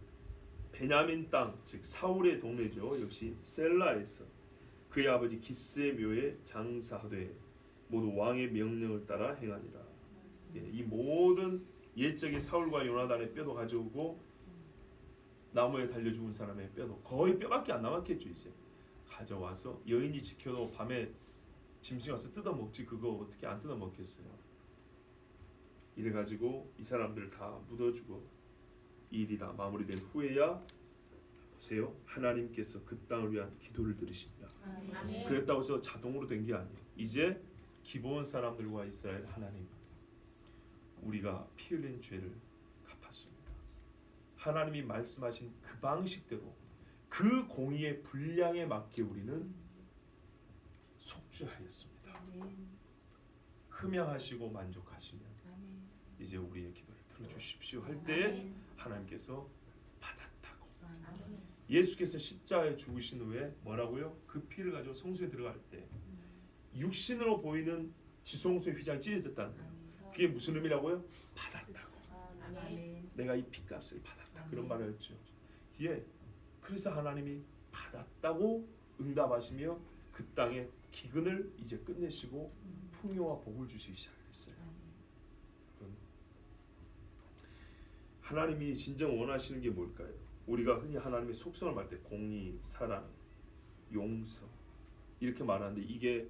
베냐민 땅, 즉 사울의 동네죠. 역시 셀라에서 그의 아버지 기스의 묘에 장사하되 모두 왕의 명령을 따라 행하니라. 이 모든 옛적의 사울과 요나단의 뼈도 가져오고 나무에 달려 죽은 사람의 뼈도 거의 뼈밖에 안 남았겠죠. 이제 가져와서 여인이 지켜도 밤에 짐승이 와서 뜯어먹지 그거 어떻게 안 뜯어먹겠어요. 이래가지고 이 사람들 다 묻어주고 이 일이 다 마무리된 후에야 보세요. 하나님께서 그 땅을 위한 기도를 들으십니다. 그랬다고 해서 자동으로 된 게 아니에요. 이제 기브온 사람들과 이스라엘 하나님, 우리가 피 흘린 죄를 갚았습니다. 하나님이 말씀하신 그 방식대로 그 공의의 분량에 맞게 우리는 속죄하였습니다. 흠양하시고 만족하시면 이제 우리의 기도를 들어주십시오 할 때 하나님께서 받았다고. 예수께서 십자가에 죽으신 후에 뭐라고요? 그 피를 가지고 성소에 들어갈 때 육신으로 보이는 지성소의 휘장이 찢어졌다는 거예요. 그게 무슨 의미라고요? 받았다고. 내가 이 피값을 받았다. 그런 말을 했죠. 예, 그래서 하나님이 받았다고 응답하시며 그 땅에 기근을 이제 끝내시고 풍요와 복을 주시기 시작했어요. 하나님이 진정 원하시는 게 뭘까요? 우리가 흔히 하나님의 속성을 말할 때 공의, 사랑, 용서 이렇게 말하는데 이게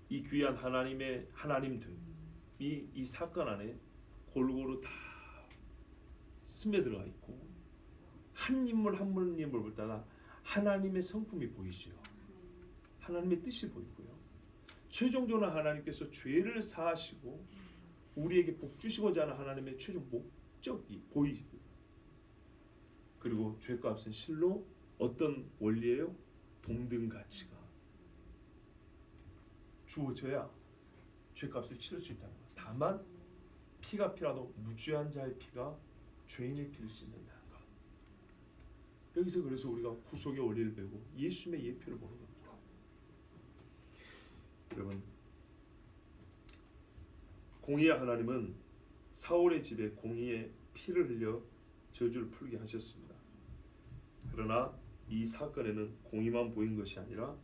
이 귀한 하나님의 하나님됨이 이 사건 안에 골고루 다 스며들어가 있고 한 인물 한 인물 볼 때마다 하나님의 성품이 보이죠. 하나님의 뜻이 보이고요. 최종적으로 하나님께서 죄를 사하시고 우리에게 복 주시고자 하는 하나님의 최종 목적이 보이고 그리고 죄값은 실로 어떤 원리예요? 동등 가치가 주어져야 죄값을 치를 수 있다는 것. 다만 피가 피라도 무죄한 자의 피가 죄인의 피를 씻는다는 것. 여기서 그래서 우리가 구속의 원리를 배우고 예수님의 예표를 보는 겁니다. 여러분, 공의의 하나님은 사울의 집에 공의의 피를 흘려 저주를 풀게 하셨습니다. 그러나 이 사건에는 공의만 보인 것이 아니라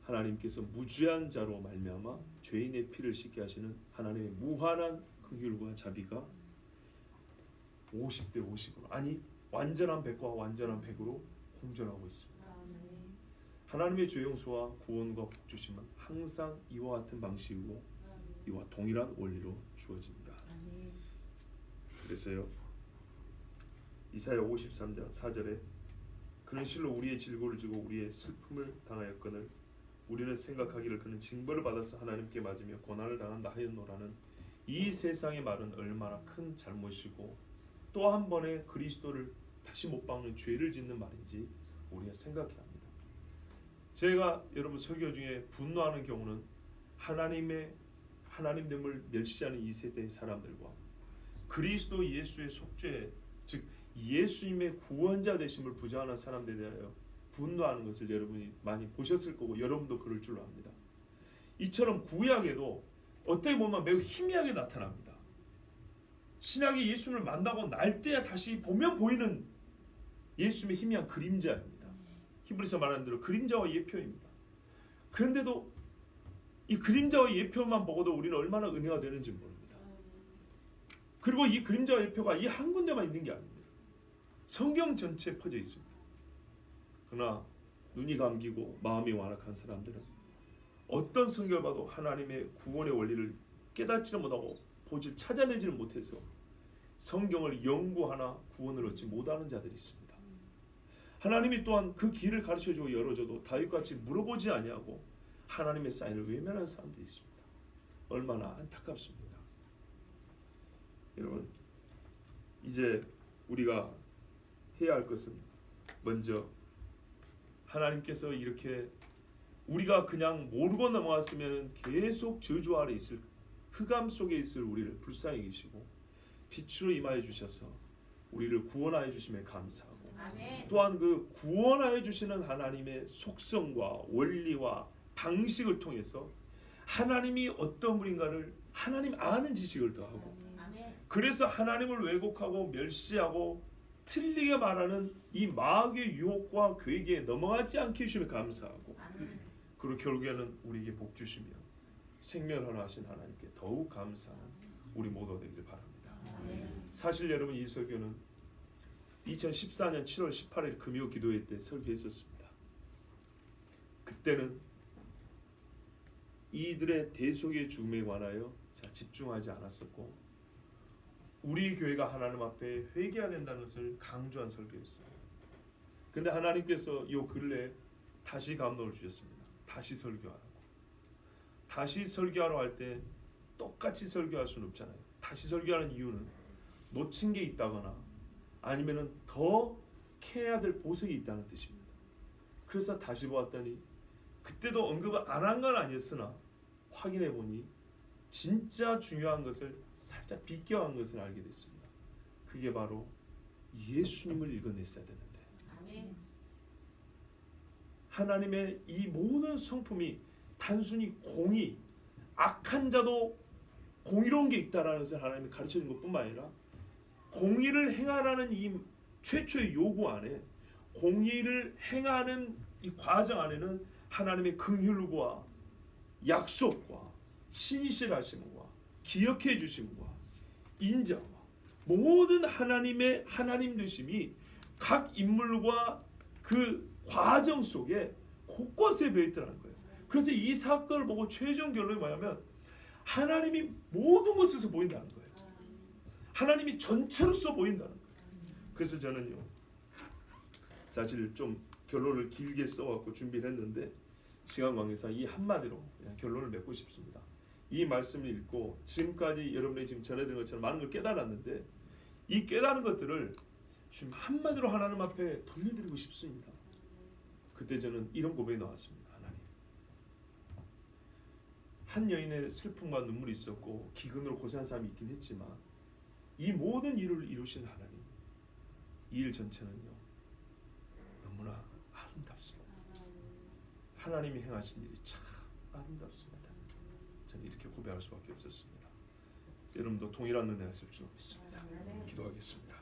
하나님께서 무죄한 자로 말미암아 죄인의 피를 씻게 하시는 하나님의 무한한 긍휼과 자비가 50대 50으로 아니 완전한 100과 완전한 100으로 공존하고 있습니다. 하나님의 죄 용서와 구원과 복 주심은 항상 이와 같은 방식이고 이와 동일한 원리로 주어집니다. 그래서요 이사야 53장 4절에 그는 실로 우리의 질고를 지고 우리의 슬픔을 당하였거늘 우리는 생각하기를 그는 징벌을 받아서 하나님께 맞으며 고난을 당한다 하였노라는 이 세상의 말은 얼마나 큰 잘못이고 또 한 번의 그리스도를 다시 못 박는 죄를 짓는 말인지 우리가 생각해야 합니다. 제가 여러분 설교 중에 분노하는 경우는 하나님됨을 멸시하는 이 세대의 사람들과 그리스도 예수의 속죄 즉 예수님의 구원자 되심을 부정하는 사람들에 대하여 분노하는 것을 여러분이 많이 보셨을 거고 여러분도 그럴 줄로 압니다. 이처럼 구약에도 어떻게 보면 매우 희미하게 나타납니다. 신약이 예수를 만나고 날 때 다시 보면 보이는 예수님의 희미한 그림자입니다. 히브리서 말하는 대로 그림자와 예표입니다. 그런데도 이 그림자와 예표만 보고도 우리는 얼마나 은혜가 되는지 모릅니다. 그리고 이 그림자와 예표가 이 한 군데만 있는 게 아닙니다. 성경 전체에 퍼져 있습니다. 그러나 눈이 감기고 마음이 완악한 사람들은 어떤 성경을 봐도 하나님의 구원의 원리를 깨닫지를 못하고 찾아내지를 못해서 성경을 연구하나 구원을 얻지 못하는 자들이 있습니다. 하나님이 또한 그 길을 가르쳐주고 열어줘도 다윗같이 물어보지 아니하고 하나님의 사인을 외면하는 사람들이 있습니다. 얼마나 안타깝습니다. 여러분 이제 우리가 해야 할 것은 먼저 하나님께서 이렇게 우리가 그냥 모르고 넘어갔으면 계속 저주 아래 있을 흑암 속에 있을 우리를 불쌍히 계시고 빛으로 임하여 주셔서 우리를 구원하여 주심에 감사하고 아멘. 또한 그 구원하여 주시는 하나님의 속성과 원리와 방식을 통해서 하나님이 어떤 분인가를 하나님 아는 지식을 더하고 아멘. 그래서 하나님을 왜곡하고 멸시하고 틀리게 말하는 이 마귀의 유혹과 괴계에 넘어가지 않게 해주시면 감사하고 아멘. 그리고 결국에는 우리에게 복 주시며 생명을 허락하신 하나님께 더욱 감사하는 우리 모두 되기를 바랍니다. 아멘. 사실 여러분 이 설교는 2014년 7월 18일 금요 기도회 때 설교했었습니다. 그때는 이들의 대속의 죽음에 관하여 집중하지 않았었고 우리 교회가 하나님 앞에 회개해야 된다는 것을 강조한 설교였어요. 그런데 하나님께서 이 근래에 다시 감동을 주셨습니다. 다시 설교하라고. 다시 설교하러 할 때 똑같이 설교할 수는 없잖아요. 다시 설교하는 이유는 놓친 게 있다거나 아니면은 더 캐야 될 보석이 있다는 뜻입니다. 그래서 다시 보았더니 그때도 언급을 안 한 건 아니었으나 확인해 보니 진짜 중요한 것을 살짝 비껴간 것을 알게 됐습니다. 그게 바로 예수님을 읽어냈어야 되는데 아멘. 하나님의 이 모든 성품이 단순히 공의, 악한 자도 공의로운 게 있다라는 것을 하나님이 가르쳐준 것뿐만 아니라 공의를 행하라는 이 최초의 요구 안에 공의를 행하는 이 과정 안에는 하나님의 긍휼과 약속과 신실하심과 기억해 주심과 인자와 모든 하나님의 하나님 되심이 각 인물과 그 과정 속에 곳곳에 배어 있더라는 거예요. 그래서 이 사건을 보고 최종 결론이 뭐냐면 하나님이 모든 곳에서 보인다는 거예요. 하나님이 전체로서 보인다는 거예요. 그래서 저는요, 사실 좀 결론을 길게 써갖고 준비를 했는데 시간 관계상 이 한마디로 그냥 결론을 맺고 싶습니다. 이 말씀을 읽고 지금까지 여러분이 지금 전해드린 것처럼 많은 걸 깨달았는데 이 깨달은 것들을 지금 한마디로 하나님 앞에 돌려드리고 싶습니다. 그때 저는 이런 고백이 나왔습니다. 하나님, 한 여인의 슬픔과 눈물이 있었고 기근으로 고생한 사람이 있긴 했지만 이 모든 일을 이루신 하나님, 이 일 전체는요 너무나 아름답습니다. 하나님이 행하신 일이 참 아름답습니다. 저는 이렇게 고백할 수밖에 없었습니다. 여러분도 동일한 은혜가 있을 줄 믿습니다. 기도하겠습니다.